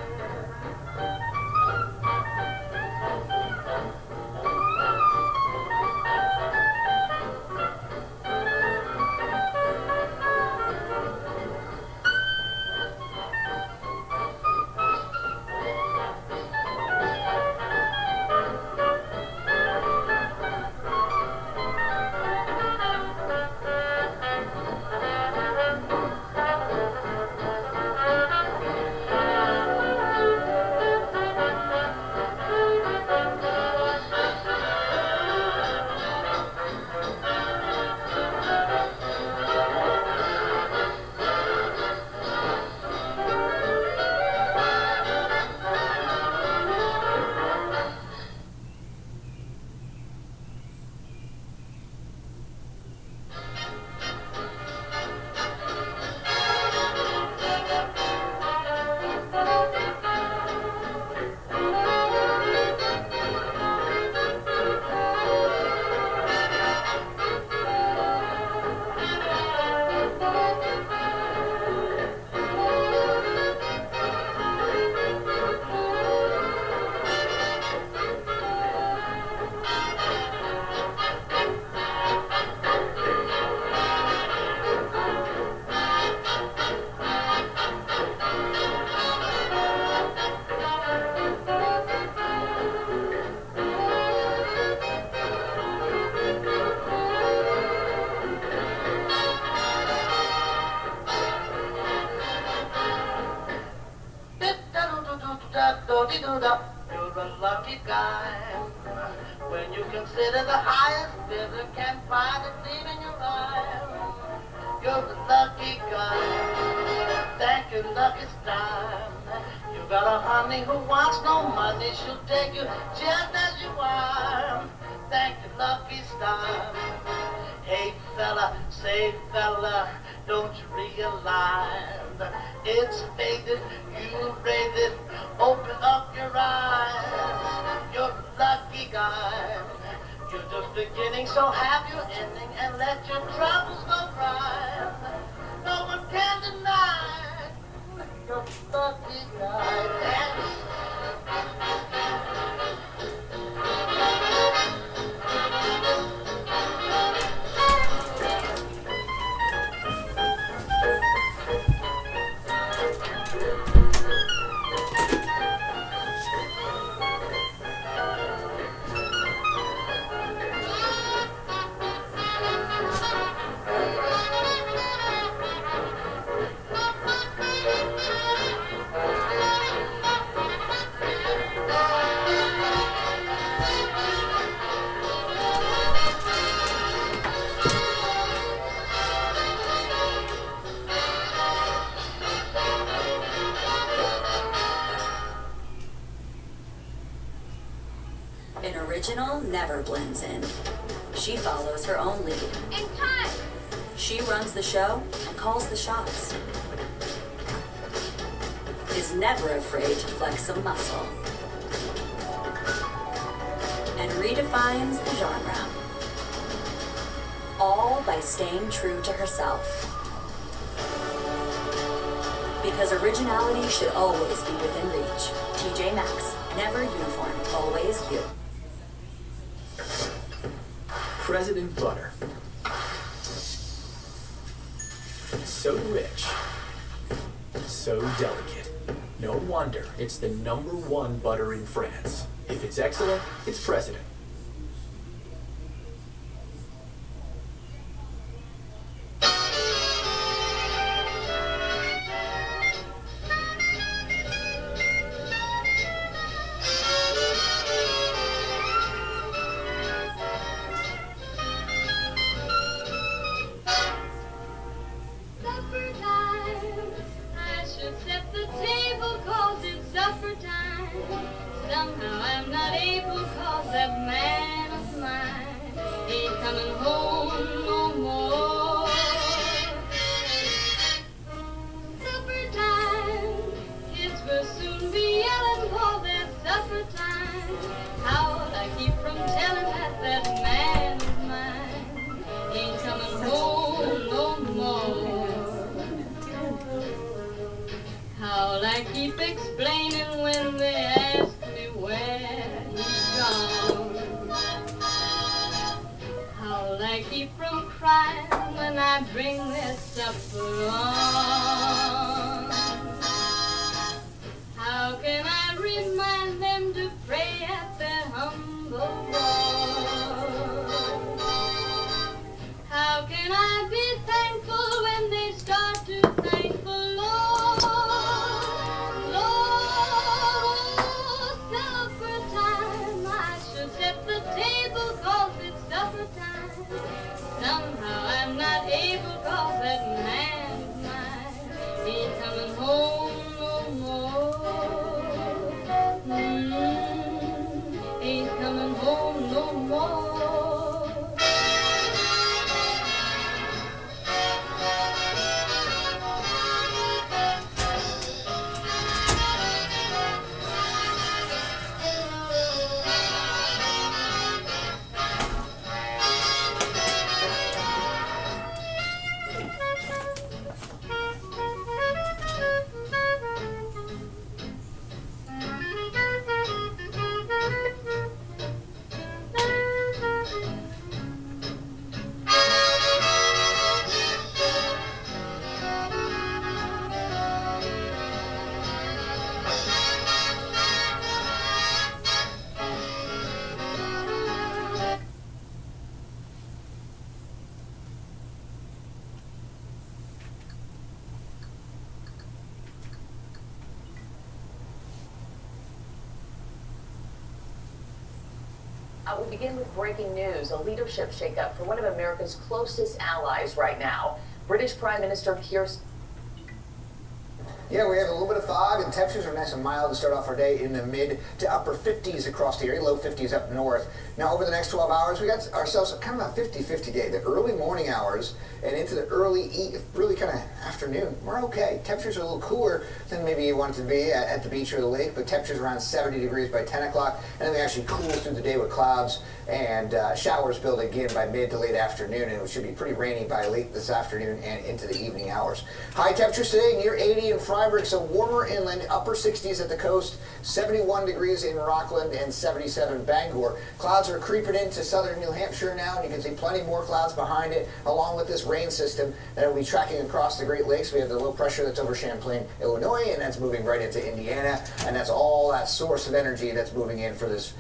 You're a lucky guy when you consider the highest bidder can't find a gleam in your eye. You're a lucky guy. Thank your lucky star. You got a honey who wants no money. She'll take you just as you are. Thank your lucky star. Hey fella, say fella, don't you realize it's faded, you rated, open up your eyes. You're a lucky guy. You're just beginning, so have your ending and let your troubles go by. No one can deny you're a lucky guy. An original never blends in. She follows her own lead. And cut! She runs the show and calls the shots. Is never afraid to flex a muscle. And redefines the genre. All by staying true to herself. Because originality should always be within reach. TJ Maxx. Never uniform, always you. President Butter. So rich. So delicate. No wonder it's the #1 butter in France. If it's excellent, it's President. How I keep explaining when they ask me where he's gone. How I keep from crying when I bring their supper on. How can I remind them to pray at their humble wall? How can I be thankful when they start to thank the Lord? Lord, supper time, I should set the table 'cause it's supper time. Somehow I'm not able 'cause that man of mine ain't coming home no more. Ain't coming home no more. We begin with breaking news, a leadership shakeup for one of America's closest allies right now. British Prime Minister Keir Starmer. Yeah, we have a little bit of fog, and temperatures are nice and mild to start off our day in the mid to upper 50s across the area, low 50s up north. Now, over the next 12 hours, we got ourselves kind of a 50-50 day. The early morning hours and into the really kind of afternoon, we're okay. Temperatures are a little cooler than maybe you want it to be at the beach or the lake, but temperatures around 70 degrees by 10 o'clock, and then we actually cool through the day with clouds and showers build again by mid to late afternoon, and it should be pretty rainy by late this afternoon and into the evening hours. High temperatures today near 80 in Freiburg, so warmer inland, upper 60s at the coast, 71 degrees in Rockland and 77 Bangor. Clouds are creeping into southern New Hampshire now, and you can see plenty more clouds behind it, along with this rain system that will be tracking across the Great Lakes. We have the low pressure that's over Champlain, Illinois, and that's moving right into Indiana, and that's all that source of energy that's moving in for this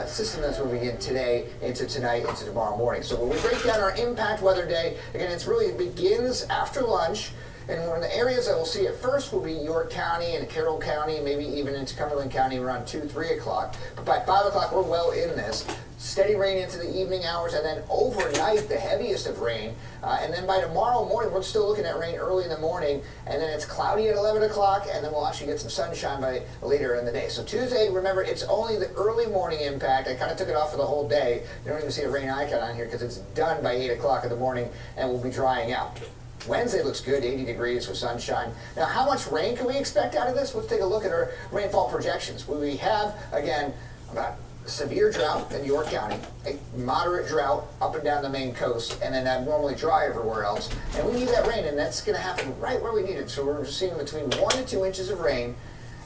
system that's moving in today, into tonight, into tomorrow morning. So when we break down our impact weather day, again, it begins after lunch. And one of the areas that we'll see it first will be York County and Carroll County, maybe even into Cumberland County around 2, 3 o'clock. But by 5 o'clock, we're well in this. Steady rain into the evening hours, and then overnight, the heaviest of rain. And then by tomorrow morning, we're still looking at rain early in the morning, and then it's cloudy at 11 o'clock, and then we'll actually get some sunshine by later in the day. So Tuesday, remember, it's only the early morning impact. I kind of took it off for the whole day. You don't even see a rain icon on here because it's done by 8 o'clock in the morning, and we'll be drying out. Wednesday looks good, 80 degrees with sunshine. Now, how much rain can we expect out of this? Let's take a look at our rainfall projections. We have, again, about severe drought in York County, a moderate drought up and down the main coast, and then abnormally dry everywhere else. And we need that rain, and that's going to happen right where we need it. So we're seeing between 1 to 2 inches of rain,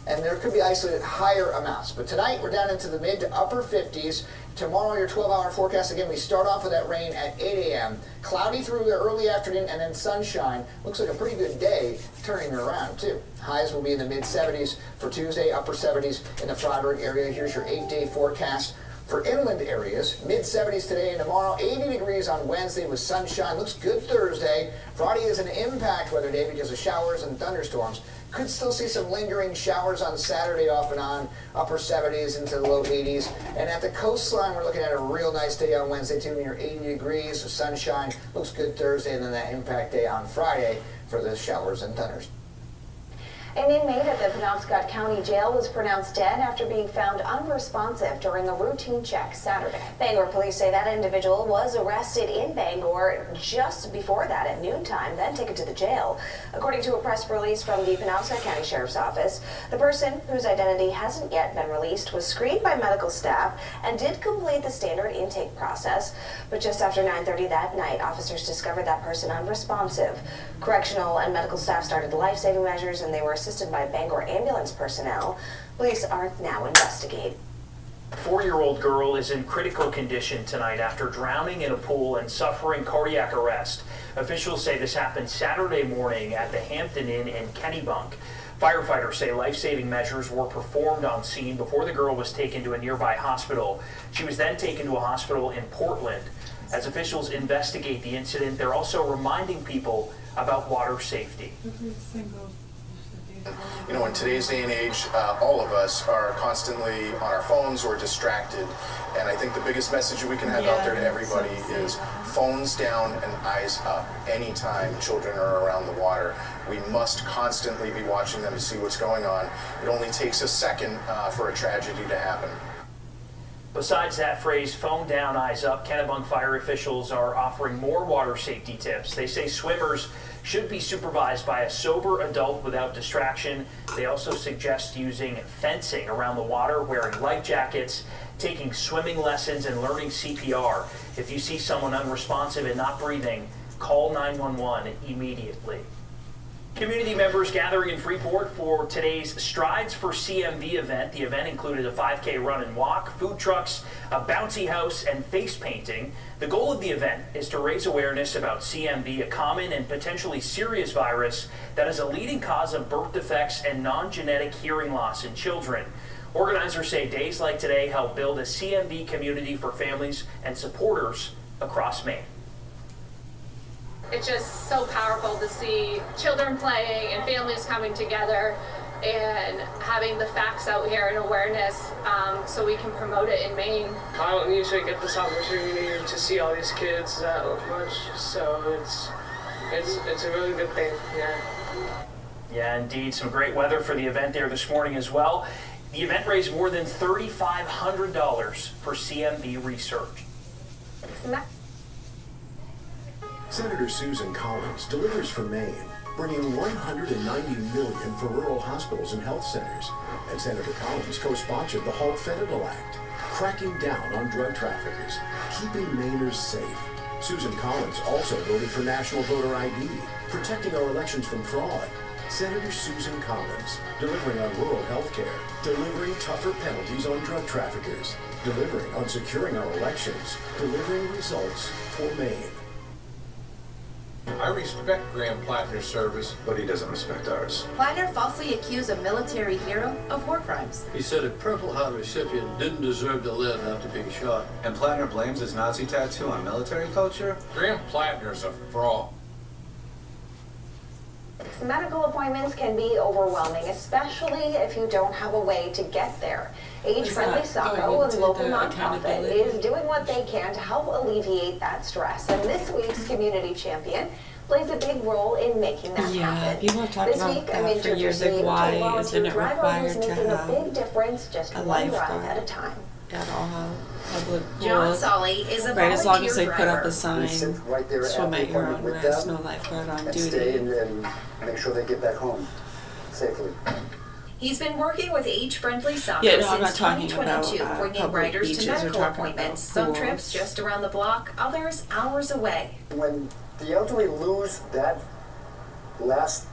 and there could be isolated higher amounts. But tonight, we're down into the mid to upper 50s. Tomorrow, your 12-hour forecast, again, we start off with that rain at 8 a.m. Cloudy through the early afternoon, and then sunshine. Looks like a pretty good day, turning around, too. Highs will be in the mid-70s for Tuesday, upper 70s in the Freiburg area. Here's your 8-day forecast for inland areas. Mid-70s today and tomorrow, 80 degrees on Wednesday with sunshine. Looks good Thursday. Friday is an impact weather day because of showers and thunderstorms. Could still see some lingering showers on Saturday off and on, upper 70s into the low 80s. And at the coastline, we're looking at a real nice day on Wednesday, too, near 80 degrees with sunshine. Looks good Thursday, and then that impact day on Friday for the showers and thunders. An inmate at the Penobscot County Jail was pronounced dead after being found unresponsive during a routine check Saturday. Bangor police say that individual was arrested in Bangor just before that at noontime, then taken to the jail. According to a press release from the Penobscot County Sheriff's Office, the person, whose identity hasn't yet been released, was screened by medical staff and did complete the standard intake process. But just after 9:30 that night, officers discovered that person unresponsive. Correctional and medical staff started life-saving measures, and they were assisted by Bangor ambulance personnel. Police are now investigating. A 4-year-old girl is in critical condition tonight after drowning in a pool and suffering cardiac arrest. Officials say this happened Saturday morning at the Hampton Inn in Kennebunk. Firefighters say life-saving measures were performed on scene before the girl was taken to a nearby hospital. She was then taken to a hospital in Portland. As officials investigate the incident, they're also reminding people about water safety. You know, in today's day and age, all of us are constantly on our phones or distracted. And I think the biggest message we can have out there to everybody is phones down and eyes up anytime children are around the water. We must constantly be watching them to see what's going on. It only takes a second for a tragedy to happen. Besides that phrase, phone down, eyes up, Kennebunk fire officials are offering more water safety tips. They say swimmers should be supervised by a sober adult without distraction. They also suggest using fencing around the water, wearing life jackets, taking swimming lessons, and learning CPR. If you see someone unresponsive and not breathing, call 911 immediately. Community members gathering in Freeport for today's Strides for CMV event. The event included a 5K run and walk, food trucks, a bouncy house, and face painting. The goal of the event is to raise awareness about CMV, a common and potentially serious virus that is a leading cause of birth defects and non-genetic hearing loss in children. Organizers say days like today help build a CMV community for families and supporters across Maine. It's just so powerful to see children playing and families coming together and having the facts out here and awareness so we can promote it in Maine. I don't usually get this opportunity to see all these kids that much, so it's a really good thing, yeah. Yeah, indeed. Some great weather for the event there this morning as well. The event raised more than $3,500 for CMV research. Senator Susan Collins delivers for Maine, bringing $190 million for rural hospitals and health centers. And Senator Collins co-sponsored the Halt Fentanyl Act, cracking down on drug traffickers, keeping Mainers safe. Susan Collins also voted for national voter ID, protecting our elections from fraud. Senator Susan Collins, delivering on rural health care, delivering tougher penalties on drug traffickers, delivering on securing our elections, delivering results for Maine. I respect Graham Plattner's service, but he doesn't respect ours. Plattner falsely accused a military hero of war crimes. He said a Purple Heart recipient didn't deserve to live after being shot. And Plattner blames his Nazi tattoo on military culture? Graham Plattner's a fraud. Medical appointments can be overwhelming, especially if you don't have a way to get there. Age-friendly Sacco, a local nonprofit, is doing what they can to help alleviate that stress. And this week's community champion plays a big role in making that happen. People have talked about that for years, like why isn't it required to have a big difference just a one drive lifeguard at a time. at all public John pools? Solly is a right, as long as they volunteer put up driver. a sign, right there swim at at the your appointment own with risk, them no lifeguard on and duty. stay and make sure they get back home safely. He's been working with Age-Friendly Soccer Yeah, no, I'm not since talking 2022, about, bringing public riders beaches. to We're medical talking appointments. about Some pools. trips just around the block, others hours away. When the elderly lose that last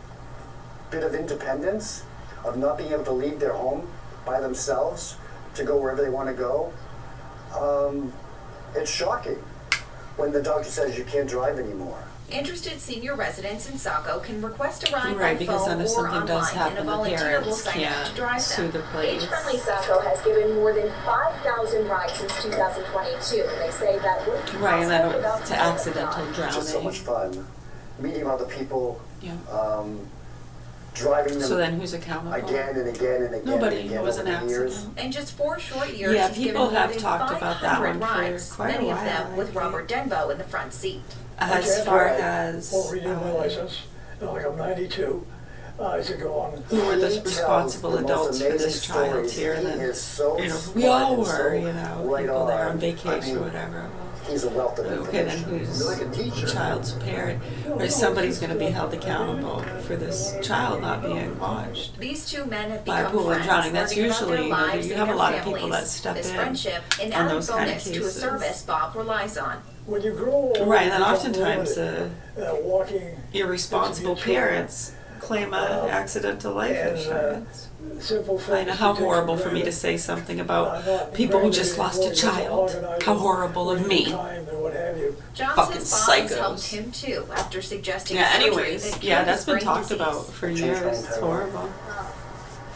bit of independence of not being able to leave their home by themselves to go wherever they want to go, it's shocking when the doctor says you can't drive anymore. Interested senior residents in Saco can request a ride Right, by because phone then if or something does online, and a happen, the volunteer will parents sign up to can't drive sue them. the police. Age-Friendly Saco has given more than 5,000 rides since 2022. They say that would be Right, and possible then without to accidental It's just so drowning. much fun meeting other people, Yeah. driving them So then who's accountable? again and again and again Nobody. and again It was over an the years. accident. In just 4 short years, Yeah, she's people given more have than talked about that 500 one for rides, quite a many of while, them I with think. Robert Denbo in the front seat. As far as Or renew my license, like I'm 92, I should go on. who were the He responsible tells the most adults for this amazing child stories. here, He then is so you know we smart all and were, so you know, right people there on on. vacation I or mean, whatever. He's a wealth of Okay, then information. who's the child's parent? Or somebody's going to be held accountable for this child not being watched These two men have by a become pool and friends, drowning. That's learning about their usually, you know, lives you and have a their lot of people families. that step This in friendship, an on added those kind of bonus to a cases. service Bob relies on. When you grow older, Right, and then you become oftentimes limited. Walking irresponsible gets to be a chore. parents claim a accidental life insurance. Simple I know things how we take horrible for for me to granted. say something about people who just lost a child. How horrible of me. Fucking Johnson's bonds helped psychos. him too after suggesting Yeah, surgery anyways, that yeah, cured that's his been brain talked disease. about for years. It's horrible.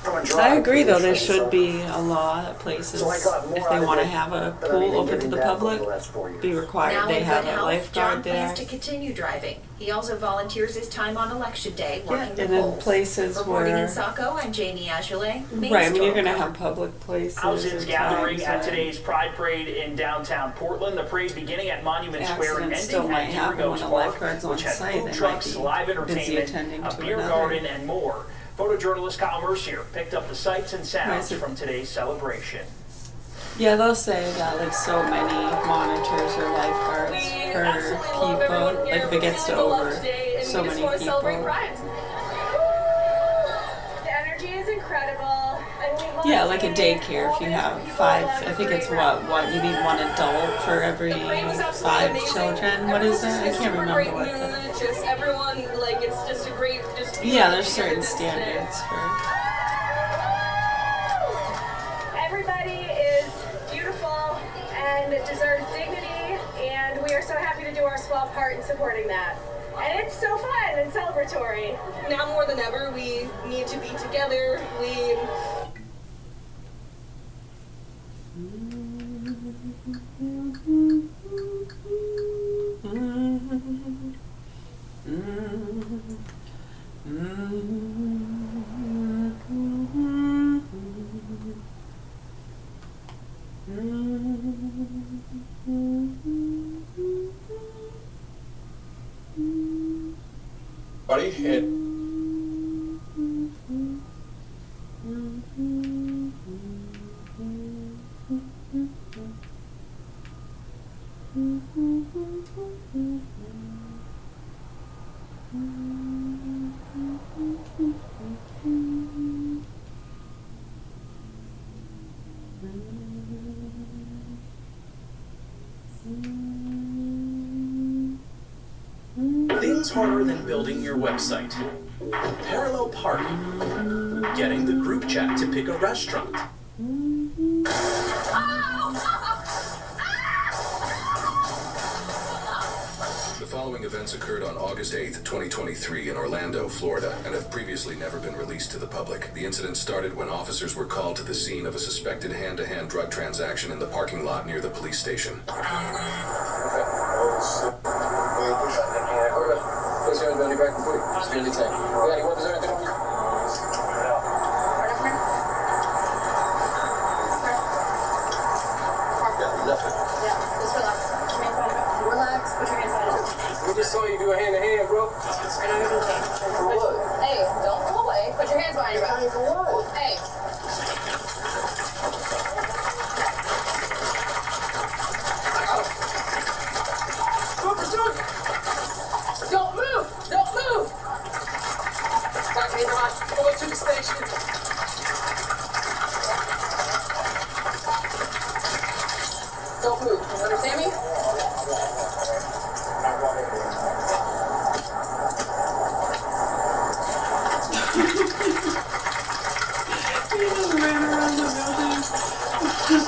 From a I drive agree though, there position, should be a law that places, So I got more if they out of want to it have a than I've pool even open to given the back over public, the last 4 years. be required Now they in have good a health, lifeguard John there. plans to continue driving. He also volunteers his time on election day Yeah, working the and in polls. places Reporting where... in Saco, I'm Jamie Ajoulay. Main Right, I mean, you're Story. going to have public places. Thousands or gathering times at when today's Pride Parade in downtown Portland. The parade beginning at Monument Square and accidents still ending might at happen Deer when Ghost the Park, lifeguard's on which had site. food They trucks, might be live busy entertainment, attending a to beer another. garden, and more. Photojournalist Kyle Mercier picked up the sights and sounds Nice. from today's celebration. Yeah, they'll say that like so many monitors or lifeguards per people. Like if it gets to over so many people. The energy is incredible. And we love Yeah, like a seeing daycare. all If you these have people 5, along I the think it's parade what route. you need one adult for every 5 children. What is it? I can't remember what the. Just everyone, like, it's just a great, just. Yeah, there's certain standards for. Everybody is beautiful and deserves dignity, and we are so happy to do our small part in supporting that. And it's so fun and celebratory. Now more than ever, we need to be together. We Buddy, it Things harder than building your website. Parallel parking. Getting the group chat to pick a restaurant. The following events occurred on August 8th, 2023 in Orlando, Florida, and have previously never been released to the public. The incident started when officers were called to the scene of a suspected hand-to-hand drug transaction in the parking lot near the police station. Place your hands behind your back and quick. Just do anything. You got any weapons or anything on you? Nothing. Yeah, just relax. Put your hands behind your back. Relax. Put your hands behind your back. We just saw you do a hand-to-hand, bro. Right now, you're gonna change. For what? Hey, don't pull away. Put your hands behind your back. For what? Hey. Don't move! Don't move! Back me behind. Pull up to the station. Don't move. You understand me? He just ran around the building.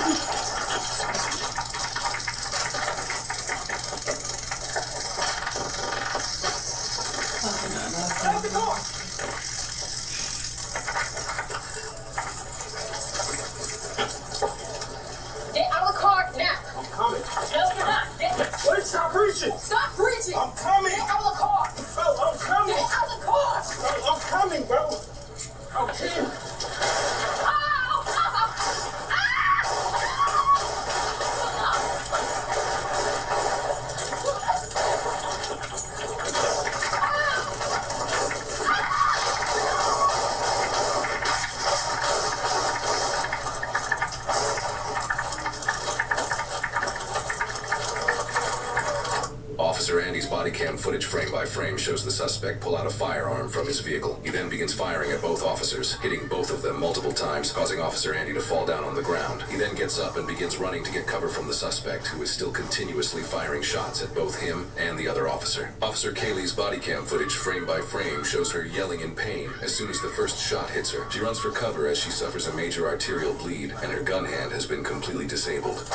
body cam footage frame by frame shows the suspect pull out a firearm from his vehicle. He then begins firing at both officers, hitting both of them multiple times, causing Officer Andy to fall down on the ground. He then gets up and begins running to get cover from the suspect, who is still continuously firing shots at both him and the other officer. Officer Kaylee's body cam footage frame by frame shows her yelling in pain as soon as the first shot hits her. She runs for cover as she suffers a major arterial bleed, and her gun hand has been completely disabled.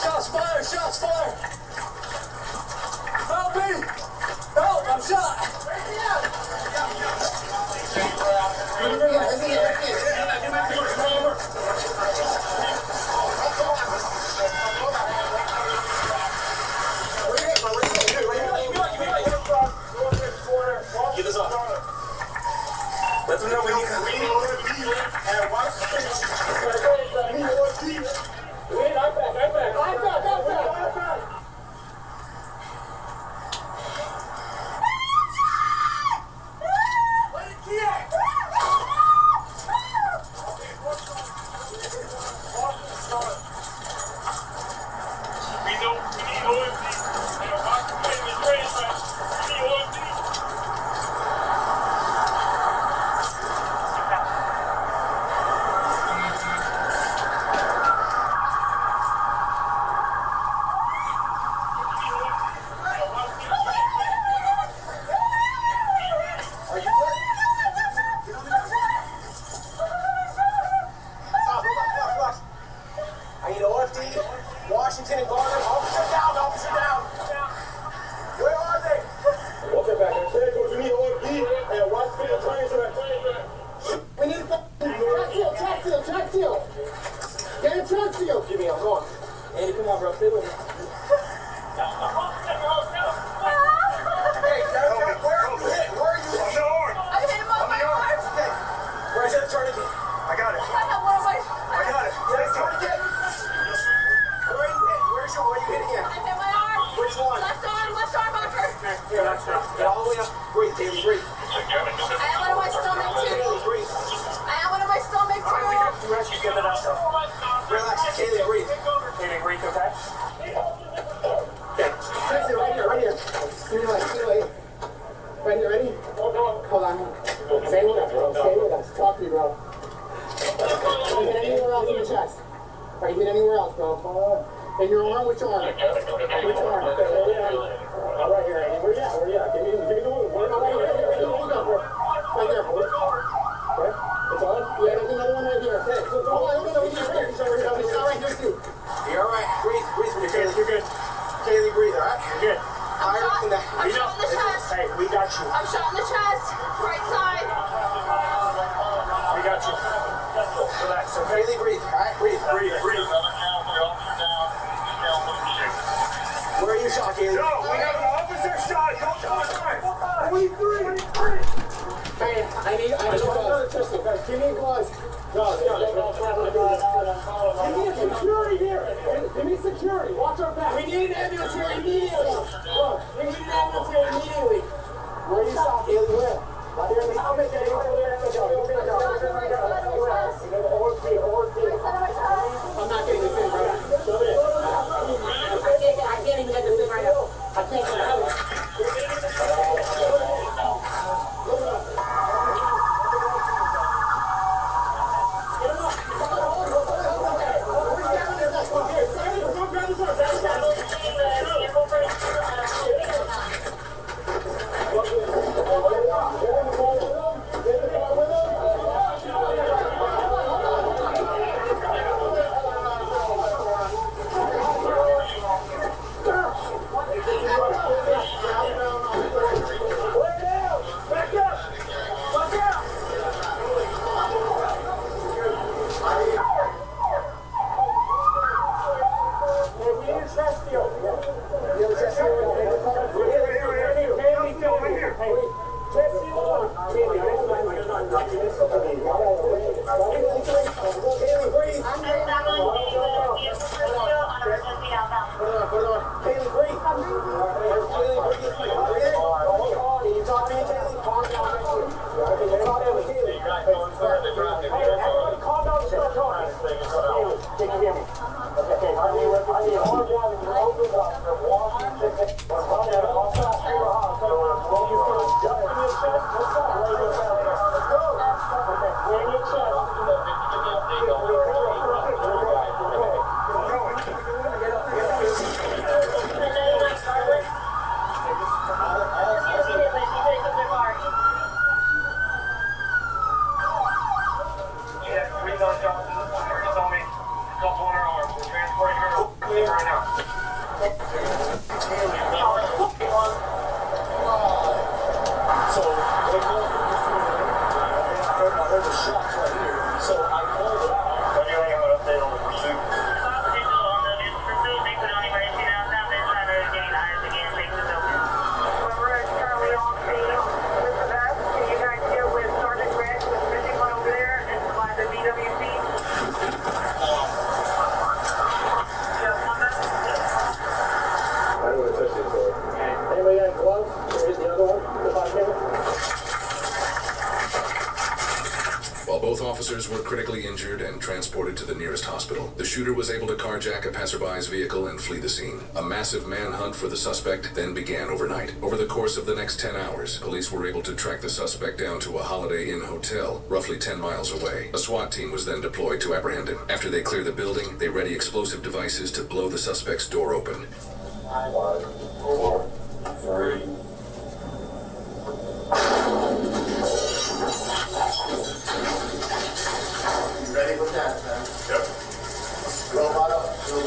Shots fired! Shots fired! Help me! Help! I'm shot! Get this off. Let them know when you come. Washington and Garland, officer down, officer down. Where are they? Okay, back. We need OFD and Washington and Garland. We need track seal. Get a track seal. Give me, I'm going. Andy, come on, bro. Stay with me. Hey, where are you hit? Where are you hit? On the arm. I hit him on my arm. Okay. Where's that tourniquet? I got it. I have one of my. I got it. Get a tourniquet. Where are you hit? Where are you hitting at? I hit my arm. Which one? Left arm upper. Here, get all the way up. Breathe, Taylor, breathe. I have one of my stomach too. Taylor, breathe. I have one of my stomach too. Relax, get it out. Relax, Kaylee, breathe. Kaylee, breathe, okay? Okay. Right here. Give me light. Right here, ready? Hold on. Stay with us, bro. Stay with us. Talk to me, bro. You hit anywhere else in the chest? Are you hit anywhere else, bro? In your arm? Which arm? Which arm? Okay, right here, Andy. Where you at? Give me the one. Right there. Okay. It's on? Yeah, there's another one right here. Okay. Hold on, no, he's right here. He's right here too. You're all right. Breathe for me, Kaylee. You're good. Kaylee, breathe, all right? You're good. I'm shot in the chest. Hey, we got you. I'm shot in the chest. Right side. We got you. Relax. So Kaylee, breathe, all right? Breathe. Where are you shot, Kaylee? No, we have an officer shot. Don't talk time. We three. Hey, I need another pistol. Guys, give me gloves. Give me security here. Give me security. Watch our back. We need an ambulance here immediately. Look, we need an ambulance here immediately. Where are you shot, Kaylee? Where? Right here in the stomach. I'm not getting this in, bro. I can't even get this in right now. I can't get it out. So they called me just a minute. I heard the shots right here. So I called it out. What do you have an update on the pursuit? Anybody got gloves? Here's the other one, the 5 minute. While both officers were critically injured and transported to the nearest hospital, the shooter was able to carjack a passerby's vehicle and flee the scene. A massive manhunt for the suspect then began overnight. Over the course of the next 10 hours, police were able to track the suspect down to a Holiday Inn hotel, roughly 10 miles away. A SWAT team was then deployed to apprehend him. After they clear the building, they ready explosive devices to blow the suspect's door open. 5, 4, 3. Ready for that, man? Yep. Robot up. You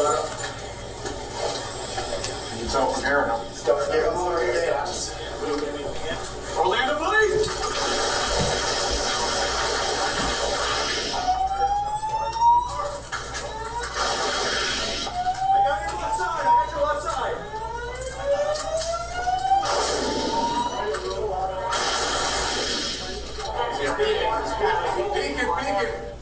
can tell from here now. Start getting more gas. Orlando Police! I got your left side. Beacon.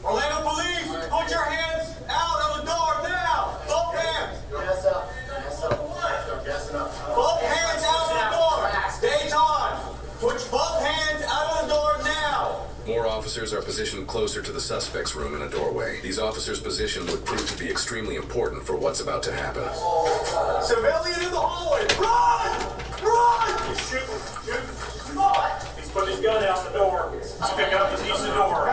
Orlando Police, put your hands out of the door now. Both hands. Yes up. Both hands out of the door. Dayton, put both hands out of the door now. More officers are positioned closer to the suspect's room in a doorway. These officers' position would prove to be extremely important for what's about to happen. Civilian in the hallway. Run! He's shooting. Come on. He's putting his gun out the door. He's picking up the piece of door.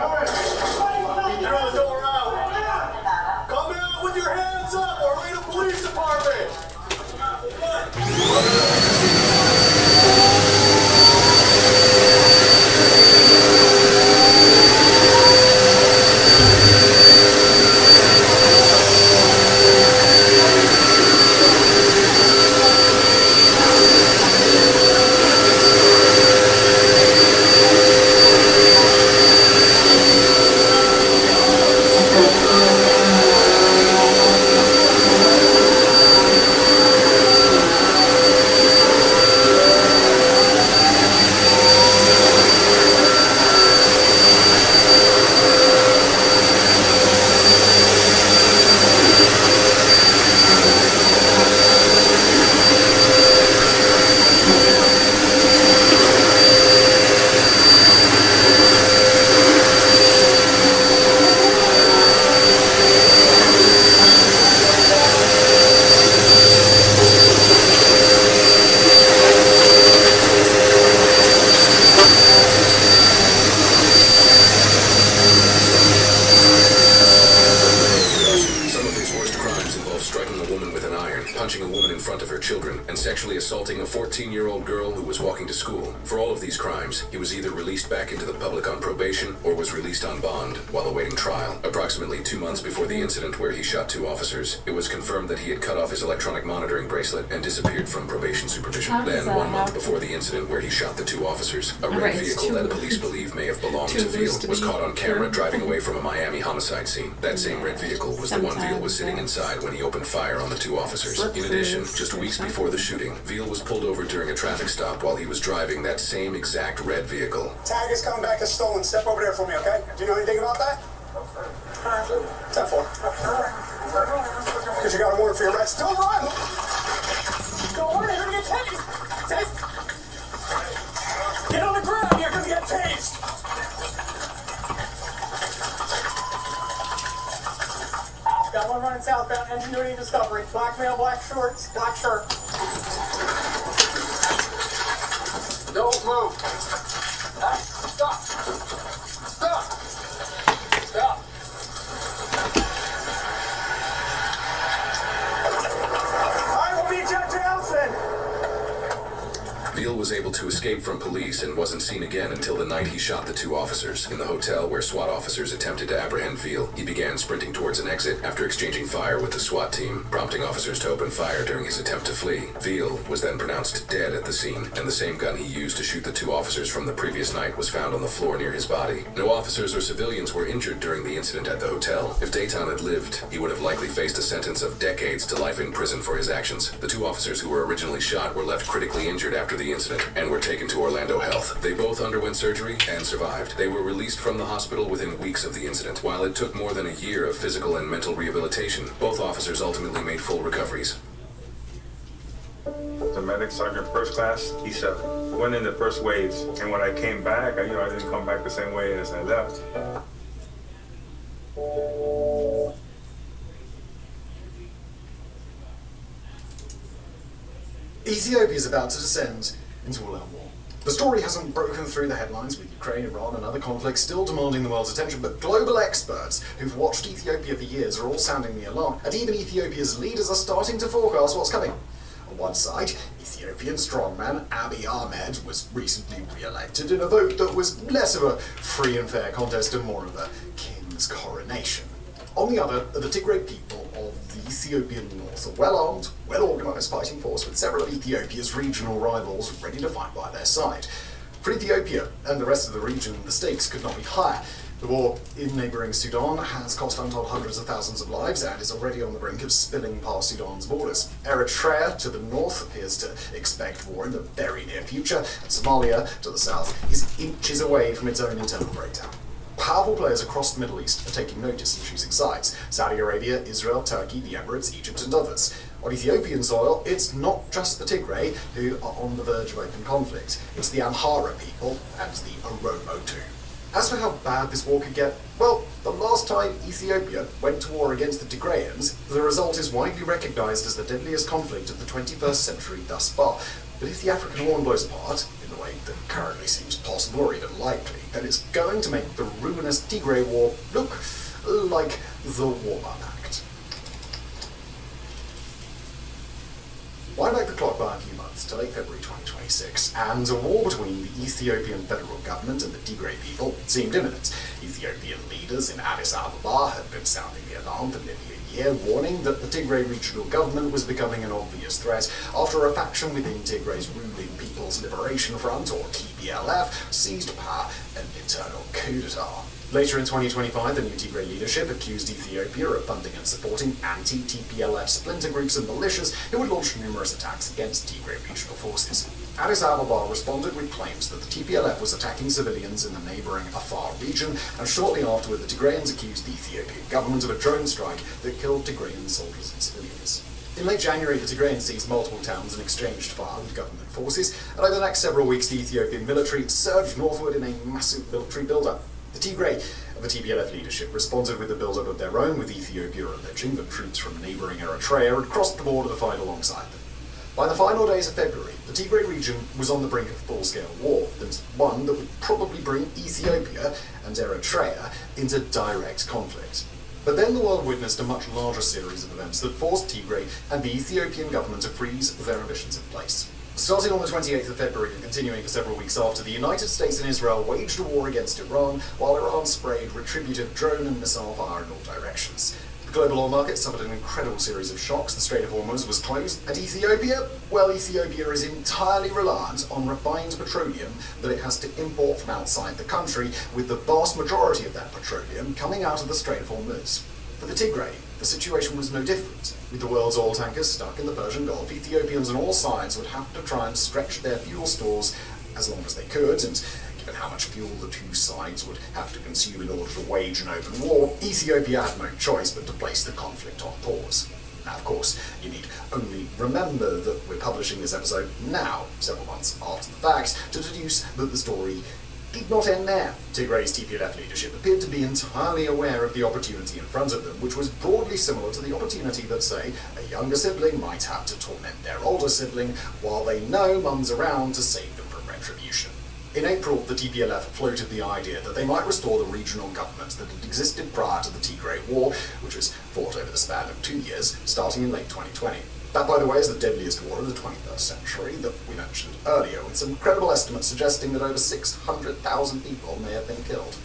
Throw the door out. Come out with your hands up, Orlando Police Department. punching a woman in front of her children, and sexually assaulting a 14-year-old girl who was walking to school. For all of these crimes, he was either released back into the public on probation or was released on bond while awaiting trial. Approximately 2 months before the incident where he shot 2 officers, it was confirmed that he had cut off his electronic monitoring bracelet and disappeared from probation supervision. Then, 1 month before the incident where he shot the 2 officers, a red vehicle that police believe may have belonged to Veal was caught on camera driving away from a Miami homicide scene. That same red vehicle was the one Veal was sitting inside when he opened fire on the 2 officers. In addition, just weeks before the shooting, Veal was pulled over during a traffic stop while he was driving that same exact red vehicle. Tag is coming back as stolen. Step over there for me, okay? Do you know anything about that? 10-4. Because you got a warrant for your arrest. Don't run! Don't run, you're gonna get tased! Get on the ground, you're gonna get tased! Got one running southbound, Ingenuity Discovery. Black male, black shorts, black shirt. Don't move. Stop. Stop. Stop. I will be Judge Nelson. Veal was able to escape escaped from police and wasn't seen again until the night he shot the 2 officers. In the hotel where SWAT officers attempted to apprehend Veal, he began sprinting towards an exit after exchanging fire with the SWAT team, prompting officers to open fire during his attempt to flee. Veal was then pronounced dead at the scene, and the same gun he used to shoot the 2 officers from the previous night was found on the floor near his body. No officers or civilians were injured during the incident at the hotel. If Dayton had lived, he would have likely faced a sentence of decades to life in prison for his actions. The 2 officers who were originally shot were left critically injured after the incident and were taken to Orlando Health. They both underwent surgery and survived. They were released from the hospital within weeks of the incident. While it took more than a year of physical and mental rehabilitation, both officers ultimately made full recoveries. The medic sergeant first class, E7. Went in the first waves, and when I came back, I didn't come back the same way as I left. Ethiopia is about to descend into all-out war. The story hasn't broken through the headlines, with Ukraine, Iran and other conflicts still demanding the world's attention, but global experts who've watched Ethiopia for years are all sounding the alarm, and even Ethiopia's leaders are starting to forecast what's coming. On one side, Ethiopian strongman Abiy Ahmed was recently re-elected in a vote that was less of a free and fair contest and more of a king's coronation. On the other are the Tigray people of the Ethiopian north, a well-armed, well-organised fighting force with several of Ethiopia's regional rivals ready to fight by their side. For Ethiopia and the rest of the region, the stakes could not be higher. The war in neighbouring Sudan has cost untold hundreds of thousands of lives and is already on the brink of spilling past Sudan's borders. Eritrea to the north appears to expect war in the very near future, and Somalia to the south is inches away from its own internal breakdown. Powerful players across the Middle East are taking notice and choosing sides. Saudi Arabia, Israel, Turkey, the Emirates, Egypt and others. On Ethiopian soil, it's not just the Tigray who are on the verge of open conflict. It's the Amhara people and the Oromo too. As for how bad this war could get, well, the last time Ethiopia went to war against the Tigrayans, the result is widely recognised as the deadliest conflict of the 21st century thus far. But if the African Horn blows apart, in the way that currently seems possible or even likely, then it's going to make the ruinous Tigray war look like the Warlord Act. Wind back the clock by a few months to late February 2026, and a war between the Ethiopian federal government and the Tigray people seemed imminent. Ethiopian leaders in Addis Ababa had been sounding the alarm for nearly a year, warning that the Tigray regional government was becoming an obvious threat after a faction within Tigray's ruling People's Liberation Front, or TPLF, seized power and internal coup d'etat. Later in 2025, the new Tigray leadership accused Ethiopia of funding and supporting anti-TPLF splinter groups and militias who had launched numerous attacks against Tigray regional forces. Addis Ababa responded with claims that the TPLF was attacking civilians in the neighbouring Afar region, and shortly afterward the Tigrayans accused the Ethiopian government of a drone strike that killed Tigrayan soldiers and civilians. In late January, the Tigrayans seized multiple towns and exchanged fire with government forces, and over the next several weeks the Ethiopian military surged northward in a massive military build-up. The Tigray of the TPLF leadership responded with a build-up of their own, with Ethiopia alleging that troops from neighbouring Eritrea had crossed the border to fight alongside them. By the final days of February, the Tigray region was on the brink of full-scale war, and one that would probably bring Ethiopia and Eritrea into direct conflict. But then the world witnessed a much larger series of events that forced Tigray and the Ethiopian government to freeze their ambitions in place. Starting on the 28th of February and continuing for several weeks after, the United States and Israel waged a war against Iran, while Iran sprayed retributive drone and missile fire in all directions. The global oil market suffered an incredible series of shocks. The Strait of Hormuz was closed. And Ethiopia? Well, Ethiopia is entirely reliant on refined petroleum that it has to import from outside the country, with the vast majority of that petroleum coming out of the Strait of Hormuz. For the Tigray, the situation was no different. With the world's oil tankers stuck in the Persian Gulf, Ethiopians on all sides would have to try and stretch their fuel stores as long as they could, and given how much fuel the two sides would have to consume in order to wage an open war, Ethiopia had no choice but to place the conflict on pause. Now, of course, you need only remember that we're publishing this episode now, several months after the fact, to deduce that the story did not end there. Tigray's TPLF leadership appeared to be entirely aware of the opportunity in front of them, which was broadly similar to the opportunity that, say, a younger sibling might have to torment their older sibling while they know mum's around to save them from retribution. In April, the TPLF floated the idea that they might restore the regional government that had existed prior to the Tigray War, which was fought over the span of 2 years, starting in late 2020. That, by the way, is the deadliest war of the 21st century that we mentioned earlier, with some credible estimates suggesting that over 600,000 people may have been killed.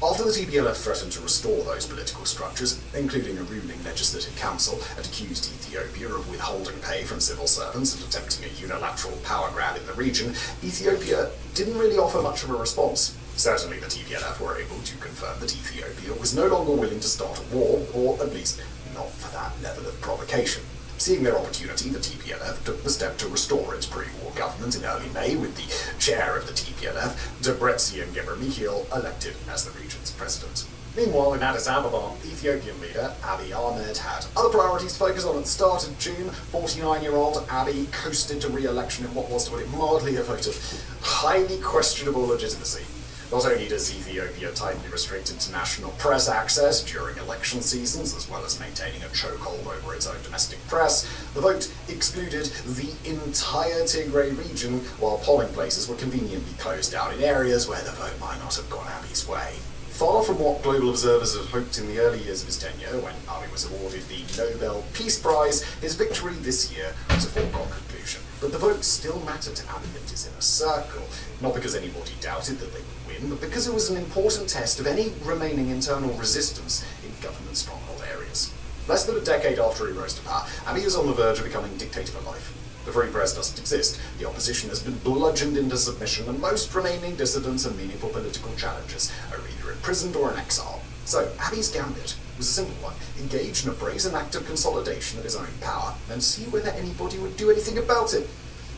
After the TPLF threatened to restore those political structures, including a ruling legislative council, and accused Ethiopia of withholding pay from civil servants and attempting a unilateral power grab in the region, Ethiopia didn't really offer much of a response. Certainly the TPLF were able to confirm that Ethiopia was no longer willing to start a war, or at least not for that level of provocation. Seeing their opportunity, the TPLF took the step to restore its pre-war government in early May, with the chair of the TPLF, Debretsion Gebremichael, elected as the region's president. Meanwhile, in Addis Ababa, Ethiopian leader Abiy Ahmed had other priorities to focus on. At the start of June, 49-year-old Abiy coasted to re-election in what was, to put it mildly, a vote of highly questionable legitimacy. Not only does Ethiopia tightly restrict international press access during election seasons, as well as maintaining a chokehold over its own domestic press, the vote excluded the entire Tigray region, while polling places were conveniently closed down in areas where the vote might not have gone Abiy's way. Far from what global observers had hoped in the early years of his tenure, when Abiy was awarded the Nobel Peace Prize, his victory this year was a foregone conclusion. But the vote still mattered to Abiy and his inner circle, not because anybody doubted that they would win, but because it was an important test of any remaining internal resistance in government stronghold areas. Less than a decade after he rose to power, Abiy is on the verge of becoming dictator for life. The free press doesn't exist, the opposition has been bludgeoned into submission, and most remaining dissidents and meaningful political challengers are either imprisoned or in exile. So, Abiy's gambit was a simple one: engage in a brazen act of consolidation of his own power, and see whether anybody would do anything about it.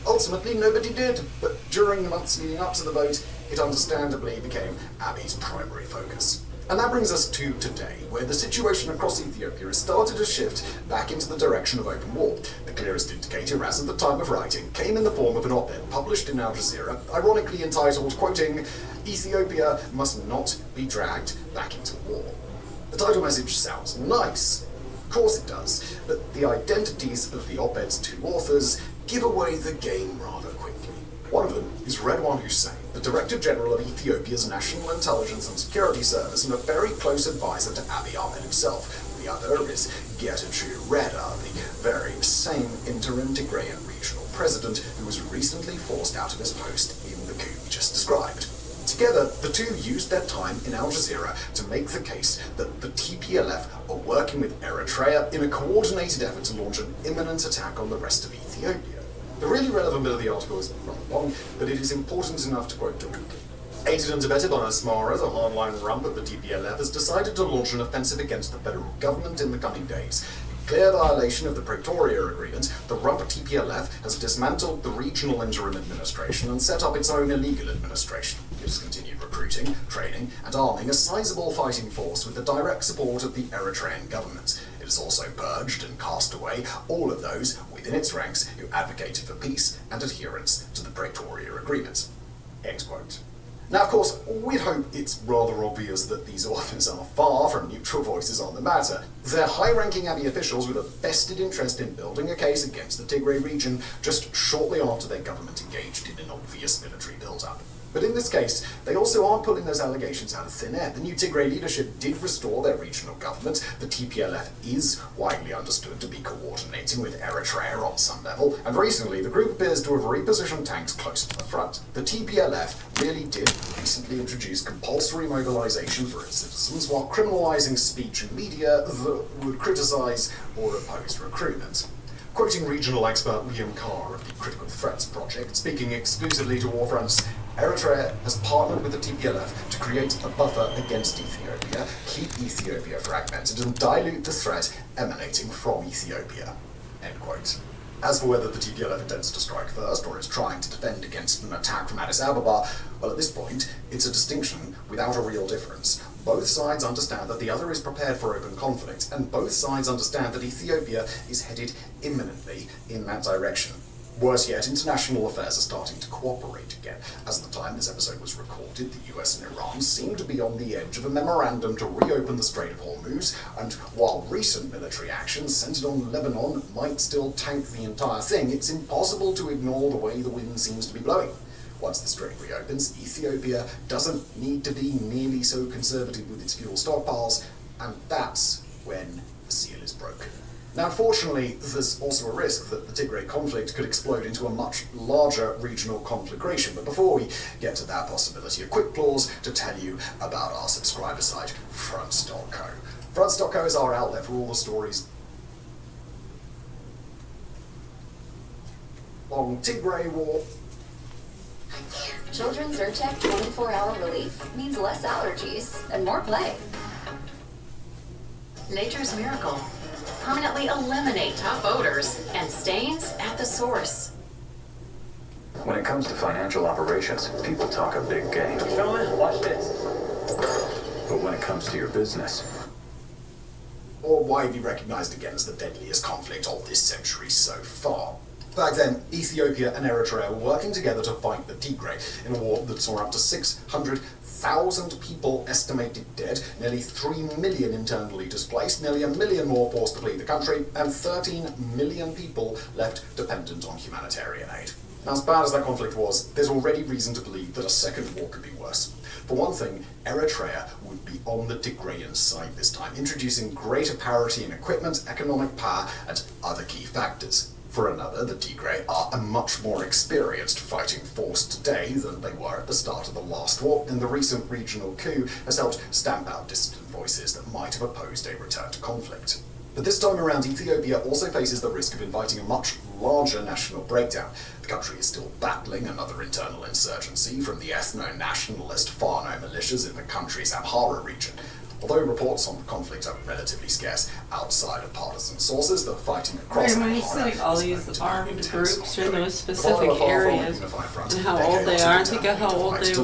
Ultimately, nobody did, but during the months leading up to the vote, it understandably became Abiy's primary focus. And that brings us to today, where the situation across Ethiopia has started to shift back into the direction of open war. The clearest indicator, as of the time of writing, came in the form of an op-ed published in Al Jazeera, ironically entitled, quoting, "Ethiopia must not be dragged back into war." The title message sounds nice. Of course it does, but the identities of the op-ed's two authors give away the game rather quickly. One of them is Redwan Hussein, the Director General of Ethiopia's National Intelligence and Security Service and a very close advisor to Abiy Ahmed himself. The other is Getachew Reda, the very same interim Tigrayan regional president who was recently forced out of his post in the coup we just described. Together, the two used their time in Al Jazeera to make the case that the TPLF are working with Eritrea in a coordinated effort to launch an imminent attack on the rest of Ethiopia. The really relevant bit of the article is rather long, but it is important enough to quote directly. Aided and abetted by Asmara, the hardline rump of the TPLF has decided to launch an offensive against the federal government in the coming days. In clear violation of the Pretoria Agreement, the rump TPLF has dismantled the regional interim administration and set up its own illegal administration. It has continued recruiting, training, and arming a sizable fighting force with the direct support of the Eritrean government. It has also purged and cast away all of those within its ranks who advocated for peace and adherence to the Pretoria Agreement. End quote. Now, of course, we'd hope it's rather obvious that these authors are far from neutral voices on the matter. They're high-ranking Abiy officials with a vested interest in building a case against the Tigray region just shortly after their government engaged in an obvious military build-up. But in this case, they also aren't pulling those allegations out of thin air. The new Tigray leadership did restore their regional government. The TPLF is widely understood to be coordinating with Eritrea on some level, and recently the group appears to have repositioned tanks closer to the front. The TPLF really did recently introduce compulsory mobilization for its citizens, while criminalizing speech and media that would criticize or oppose recruitment. Quoting regional expert Liam Carr of the Critical Threats Project, speaking exclusively to Warfronts, Eritrea has partnered with the TPLF to create a buffer against Ethiopia, keep Ethiopia fragmented, and dilute the threat emanating from Ethiopia. End quote. As for whether the TPLF intends to strike first, or is trying to defend against an attack from Addis Ababa, well, at this point, it's a distinction without a real difference. Both sides understand that the other is prepared for open conflict, and both sides understand that Ethiopia is headed imminently in that direction. Worse yet, international affairs are starting to cooperate again. As at the time this episode was recorded, the US and Iran seem to be on the edge of a memorandum to reopen the Strait of Hormuz, and while recent military actions centered on Lebanon might still tank the entire thing, it's impossible to ignore the way the wind seems to be blowing. Once the strait reopens, Ethiopia doesn't need to be nearly so conservative with its fuel stockpiles, and that's when the seal is broken. Now, unfortunately, there's also a risk that the Tigray conflict could explode into a much larger regional conflagration. But before we get to that possibility, a quick pause to tell you about our subscriber site, Fronts.co. Fronts.co is our outlet for all the stories on Tigray war. Children's Zyrtec 24-hour relief means less allergies and more play. Nature's Miracle. Permanently eliminate tough odors and stains at the source. When it comes to financial operations, people talk a big game. Gentlemen, watch this. But when it comes to your business, or widely recognized again as the deadliest conflict of this century so far. Back then, Ethiopia and Eritrea were working together to fight the Tigray in a war that saw up to 600,000 people estimated dead, nearly 3 million internally displaced, nearly 1 million more forced to flee the country, and 13 million people left dependent on humanitarian aid. Now, as bad as that conflict was, there's already reason to believe that a second war could be worse. For one thing, Eritrea would be on the Tigrayan side this time, introducing greater parity in equipment, economic power, and other key factors. For another, the Tigray are a much more experienced fighting force today than they were at the start of the last war, and the recent regional coup has helped stamp out dissident voices that might have opposed a return to conflict. But this time around, Ethiopia also faces the risk of inviting a much larger national breakdown. The country is still battling another internal insurgency from the ethno-nationalist Fano militias in the country's Amhara region. Although reports on the conflict are relatively scarce outside of partisan sources, the fighting across Right, when you're saying all these armed groups in those specific areas and how old they are, think of how old they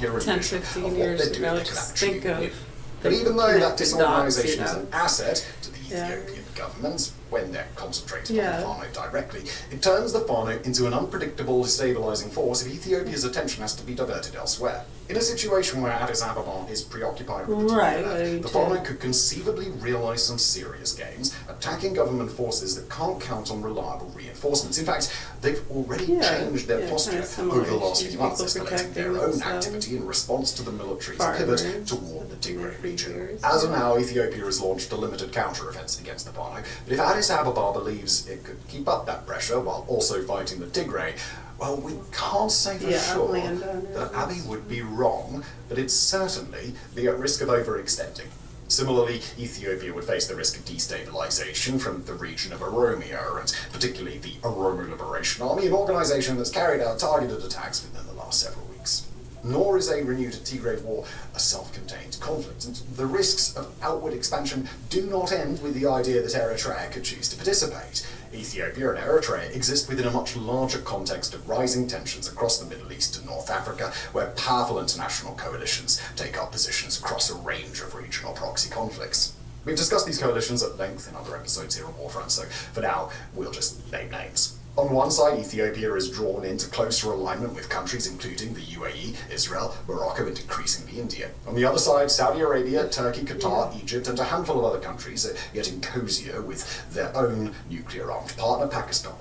were 10, 15 years ago. Just think of but even though that disorganization dots, is an asset to the Ethiopian government, when they're concentrated on the Fano directly, it turns the Fano into an unpredictable, destabilizing force if Ethiopia's attention has to be diverted elsewhere. In a situation where Addis Ababa is preoccupied with the TPLF, the Fano could conceivably realize some serious gains, attacking government forces that can't count on reliable reinforcements. In fact, they've already changed their posture over the last few months, escalating their own activity in response to the military's pivot toward the Tigray region. As of now, Ethiopia has launched a limited counter-offensive against the Fano, but if Addis Ababa believes it could keep up that pressure while also fighting the Tigray, well, we can't say for sure that Abiy would be wrong, but it'd certainly be at risk of overextending. Similarly, Ethiopia would face the risk of destabilization from the region of Oromia, and particularly the Oromo Liberation Army, an organization that's carried out targeted attacks within the last several weeks. Nor is a renewed Tigray war a self-contained conflict, and the risks of outward expansion do not end with the idea that Eritrea could choose to participate. Ethiopia and Eritrea exist within a much larger context of rising tensions across the Middle East and North Africa, where powerful international coalitions take up positions across a range of regional proxy conflicts. We've discussed these coalitions at length in other episodes here on Warfront, so for now, we'll just name names. On one side, Ethiopia is drawn into closer alignment with countries including the UAE, Israel, Morocco, and increasingly India. On the other side, Saudi Arabia, Turkey, Qatar, Egypt, and a handful of other countries are getting cozier with their own nuclear-armed partner, Pakistan.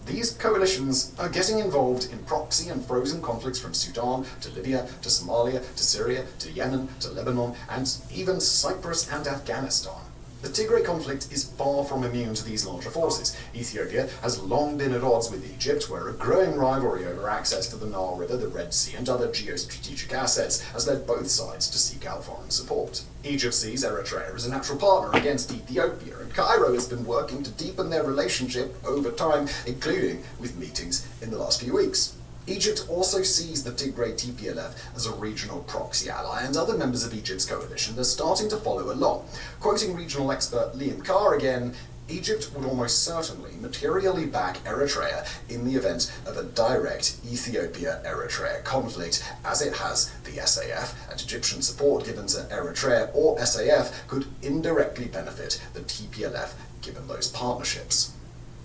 These coalitions are getting involved in proxy and frozen conflicts from Sudan to Libya to Somalia to Syria to Yemen to Lebanon and even Cyprus and Afghanistan. The Tigray conflict is far from immune to these larger forces. Ethiopia has long been at odds with Egypt, where a growing rivalry over access to the Nile River, the Red Sea, and other geostrategic assets has led both sides to seek out foreign support. Egypt sees Eritrea as a natural partner against Ethiopia, and Cairo has been working to deepen their relationship over time, including with meetings in the last few weeks. Egypt also sees the Tigray TPLF as a regional proxy ally, and other members of Egypt's coalition are starting to follow along. Quoting regional expert Liam Carr again, Egypt would almost certainly materially back Eritrea in the event of a direct Ethiopia-Eritrea conflict, as it has the SAF, and Egyptian support given to Eritrea or SAF could indirectly benefit the TPLF given those partnerships.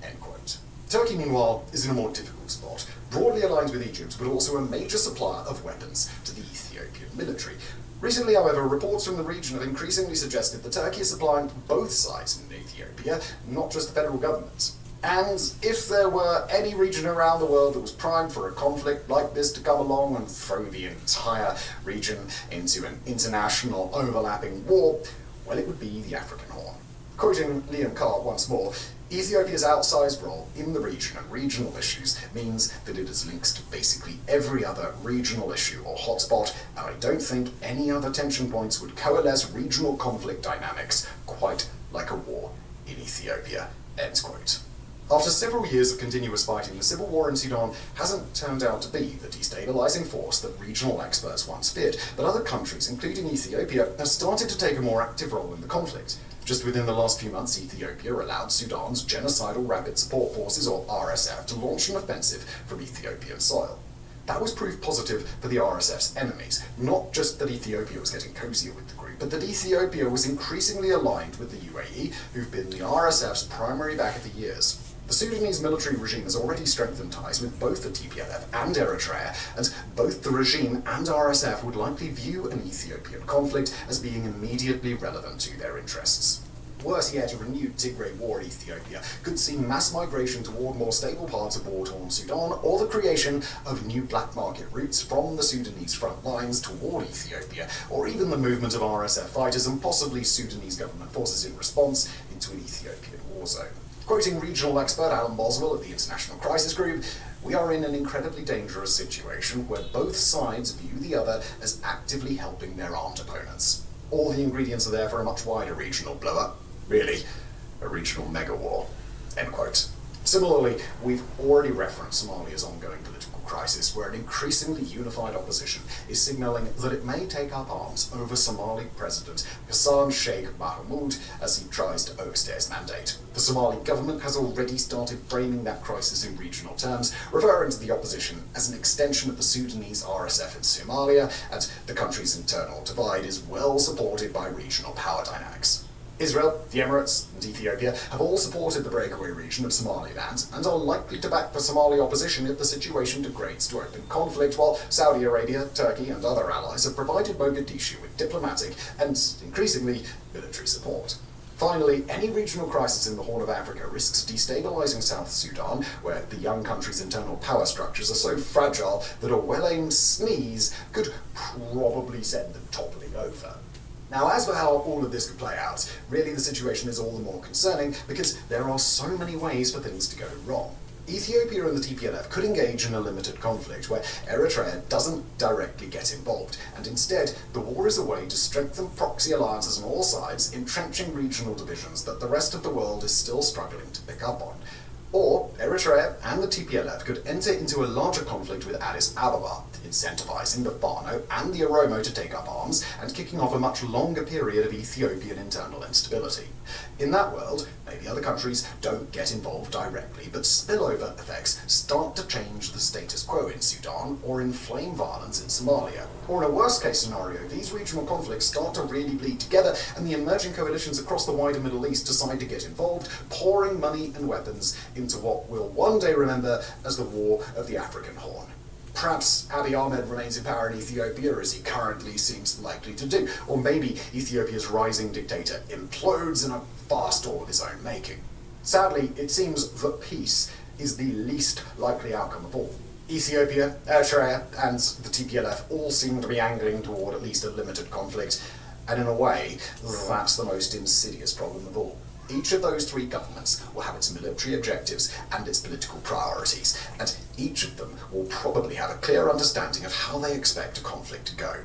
End quote. Turkey, meanwhile, is in a more difficult spot. Broadly aligned with Egypt, but also a major supplier of weapons to the Ethiopian military. Recently, however, reports from the region have increasingly suggested that Turkey is supplying both sides in Ethiopia, not just the federal government. And if there were any region around the world that was primed for a conflict like this to come along and throw the entire region into an international overlapping war, well, it would be the African Horn. Quoting Liam Carr once more, Ethiopia's outsized role in the region and regional issues means that it is linked to basically every other regional issue or hotspot, and I don't think any other tension points would coalesce regional conflict dynamics quite like a war in Ethiopia. End quote. After several years of continuous fighting, the civil war in Sudan hasn't turned out to be the destabilizing force that regional experts once feared, but other countries, including Ethiopia, have started to take a more active role in the conflict. Just within the last few months, Ethiopia allowed Sudan's Genocidal Rapid Support Forces, or RSF, to launch an offensive from Ethiopian soil. That was proof positive for the RSF's enemies, not just that Ethiopia was getting cozier with the group, but that Ethiopia was increasingly aligned with the UAE, who've been the RSF's primary backer for years. The Sudanese military regime has already strengthened ties with both the TPLF and Eritrea, and both the regime and RSF would likely view an Ethiopian conflict as being immediately relevant to their interests. Worse yet, a renewed Tigray war in Ethiopia could see mass migration toward more stable parts of war-torn Sudan, or the creation of new black market routes from the Sudanese front lines toward Ethiopia, or even the movement of RSF fighters and possibly Sudanese government forces in response into an Ethiopian war zone. Quoting regional expert Alan Boswell of the International Crisis Group, "We are in an incredibly dangerous situation where both sides view the other as actively helping their armed opponents. All the ingredients are there for a much wider regional blow-up. Really, a regional mega-war." End quote. Similarly, we've already referenced Somalia's ongoing political crisis, where an increasingly unified opposition is signaling that it may take up arms over Somali President Hassan Sheikh Mohamud as he tries to overstay his mandate. The Somali government has already started framing that crisis in regional terms, referring to the opposition as an extension of the Sudanese RSF in Somalia, and the country's internal divide is well supported by regional power dynamics. Israel, the Emirates, and Ethiopia have all supported the breakaway region of Somaliland and are likely to back the Somali opposition if the situation degrades to open conflict, while Saudi Arabia, Turkey, and other allies have provided Mogadishu with diplomatic and, increasingly, military support. Finally, any regional crisis in the Horn of Africa risks destabilizing South Sudan, where the young country's internal power structures are so fragile that a well-aimed sneeze could probably send them toppling over. Now, as for how all of this could play out, really the situation is all the more concerning because there are so many ways for things to go wrong. Ethiopia and the TPLF could engage in a limited conflict where Eritrea doesn't directly get involved, and instead the war is a way to strengthen proxy alliances on all sides, entrenching regional divisions that the rest of the world is still struggling to pick up on. Or Eritrea and the TPLF could enter into a larger conflict with Addis Ababa, incentivizing the Fano and the Oromo to take up arms and kicking off a much longer period of Ethiopian internal instability. In that world, maybe other countries don't get involved directly, but spillover effects start to change the status quo in Sudan or inflame violence in Somalia. Or in a worst-case scenario, these regional conflicts start to really bleed together and the emerging coalitions across the wider Middle East decide to get involved, pouring money and weapons into what we'll one day remember as the War of the African Horn. Perhaps Abiy Ahmed remains in power in Ethiopia as he currently seems likely to do, or maybe Ethiopia's rising dictator implodes in a firestorm of his own making. Sadly, it seems that peace is the least likely outcome of all. Ethiopia, Eritrea, and the TPLF all seem to be angling toward at least a limited conflict, and in a way, that's the most insidious problem of all. Each of those three governments will have its military objectives and its political priorities, and each of them will probably have a clear understanding of how they expect a conflict to go.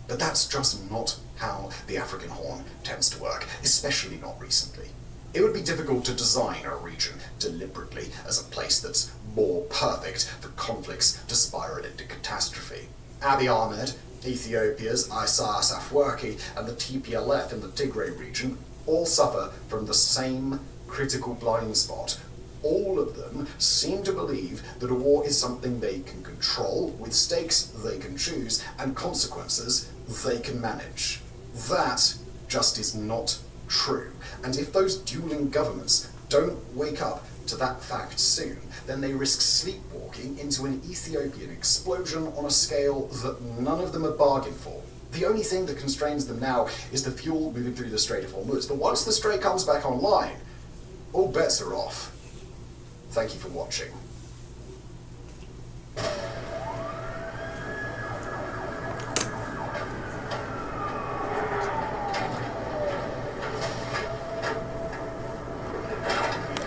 But that's just not how the African Horn tends to work, especially not recently. It would be difficult to design a region deliberately as a place that's more perfect for conflicts to spiral into catastrophe. Abiy Ahmed, Ethiopia's Isaias Afwerki, and the TPLF in the Tigray region all suffer from the same critical blind spot. All of them seem to believe that a war is something they can control, with stakes they can choose, and consequences they can manage. That just is not true. And if those dueling governments don't wake up to that fact soon, then they risk sleepwalking into an Ethiopian explosion on a scale that none of them have bargained for. The only thing that constrains them now is the fuel moving through the Strait of Hormuz, but once the Strait comes back online, all bets are off. Thank you for watching.